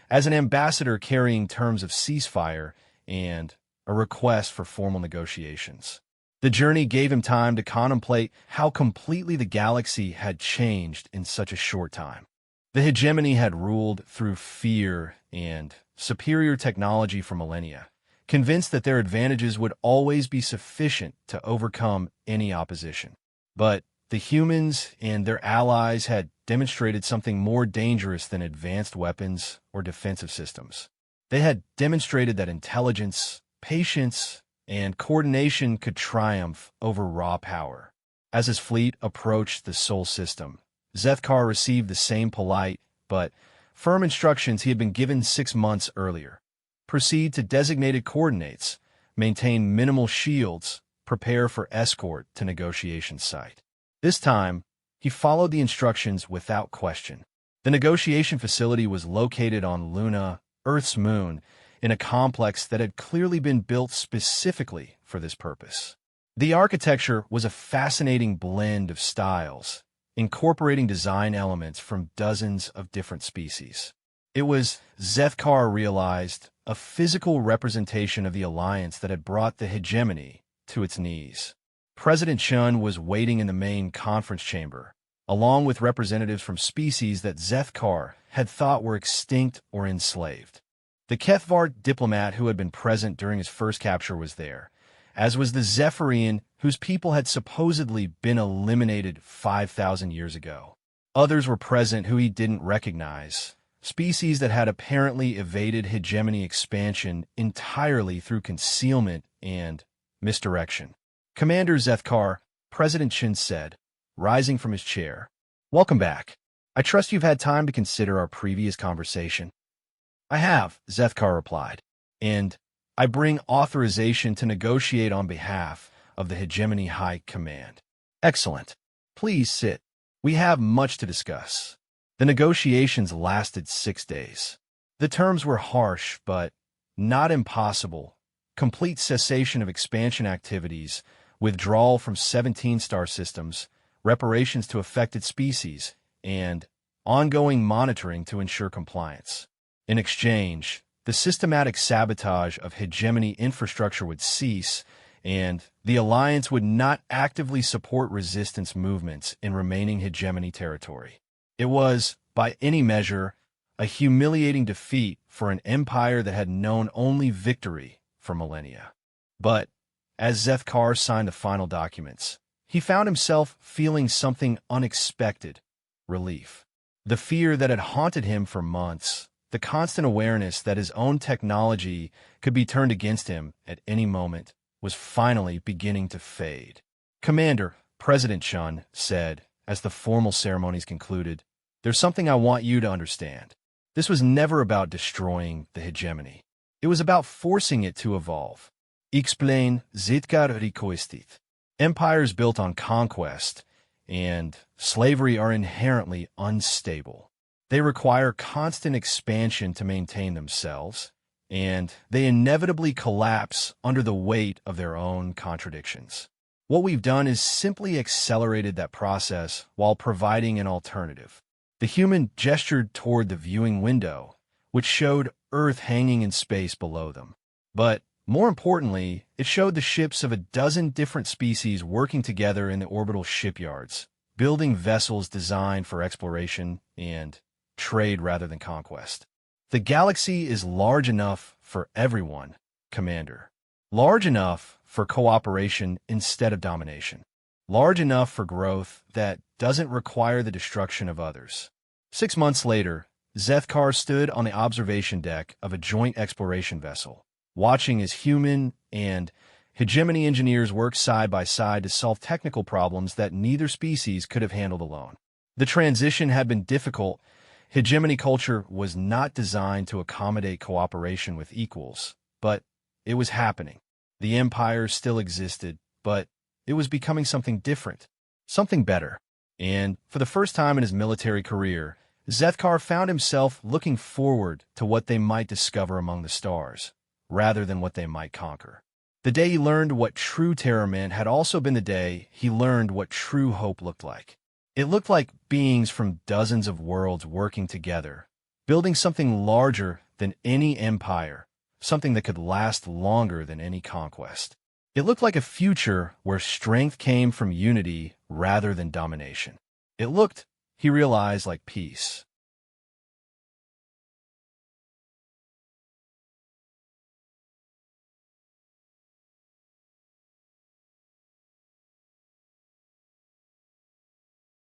as an ambassador carrying terms of ceasefire and a request for formal negotiations. The journey gave him time to contemplate how completely the galaxy had changed in such a short time. The hegemony had ruled through fear and superior technology for millennia, convinced that their advantages would always be sufficient to overcome any opposition. But the humans and their allies had demonstrated something more dangerous than advanced weapons or defensive systems. They had demonstrated that intelligence, patience, and coordination could triumph over raw power. As his fleet approached the Sol system, Zethkar received the same polite but firm instructions he had been given 6 months earlier. Proceed to designated coordinates, maintain minimal shields, prepare for escort to negotiation site. This time, he followed the instructions without question. The negotiation facility was located on Luna, Earth's moon, in a complex that had clearly been built specifically for this purpose. The architecture was a fascinating blend of styles, incorporating design elements from dozens of different species. It was, Zethkar realized, a physical representation of the alliance that had brought the hegemony to its knees. President Chun was waiting in the main conference chamber, along with representatives from species that Zethkar had thought were extinct or enslaved. The Kethvart diplomat who had been present during his first capture was there, as was the Zephyrian whose people had supposedly been eliminated 5,000 years ago. Others were present who he didn't recognize, species that had apparently evaded hegemony expansion entirely through concealment and misdirection. Commander Zethkar, President Chin said, rising from his chair, "Welcome back. I trust you've had time to consider our previous conversation." "I have," Zethkar replied, "and I bring authorization to negotiate on behalf of the Hegemony High Command." "Excellent. Please sit. We have much to discuss." The negotiations lasted 6 days. The terms were harsh, but not impossible. Complete cessation of expansion activities, withdrawal from 17 star systems, reparations to affected species, and ongoing monitoring to ensure compliance. In exchange, the systematic sabotage of hegemony infrastructure would cease, and the Alliance would not actively support resistance movements in remaining hegemony territory. It was, by any measure, a humiliating defeat for an empire that had known only victory for millennia. But, as Zethkar signed the final documents, he found himself feeling something unexpected: relief. The fear that had haunted him for months, the constant awareness that his own technology could be turned against him at any moment, was finally beginning to fade. "Commander," President Chun said, as the formal ceremonies concluded, "there's something I want you to understand. This was never about destroying the hegemony. It was about forcing it to evolve. Explain Zitkar Rikoistit. Empires built on conquest and slavery are inherently unstable. They require constant expansion to maintain themselves, and they inevitably collapse under the weight of their own contradictions. What we've done is simply accelerated that process while providing an alternative." The human gestured toward the viewing window, which showed Earth hanging in space below them. But, more importantly, it showed the ships of a dozen different species working together in the orbital shipyards, building vessels designed for exploration and trade rather than conquest. "The galaxy is large enough for everyone, Commander. Large enough for cooperation instead of domination. Large enough for growth that doesn't require the destruction of others." 6 months later, Zethkar stood on the observation deck of a joint exploration vessel, watching as human and hegemony engineers worked side by side to solve technical problems that neither species could have handled alone. The transition had been difficult. Hegemony culture was not designed to accommodate cooperation with equals, but it was happening. The empire still existed, but it was becoming something different, something better. And for the first time in his military career, Zethkar found himself looking forward to what they might discover among the stars, rather than what they might conquer. The day he learned what true terror meant had also been the day he learned what true hope looked like. It looked like beings from dozens of worlds working together, building something larger than any empire, something that could last longer than any conquest. It looked like a future where strength came from unity rather than domination. It looked, he realized, like peace.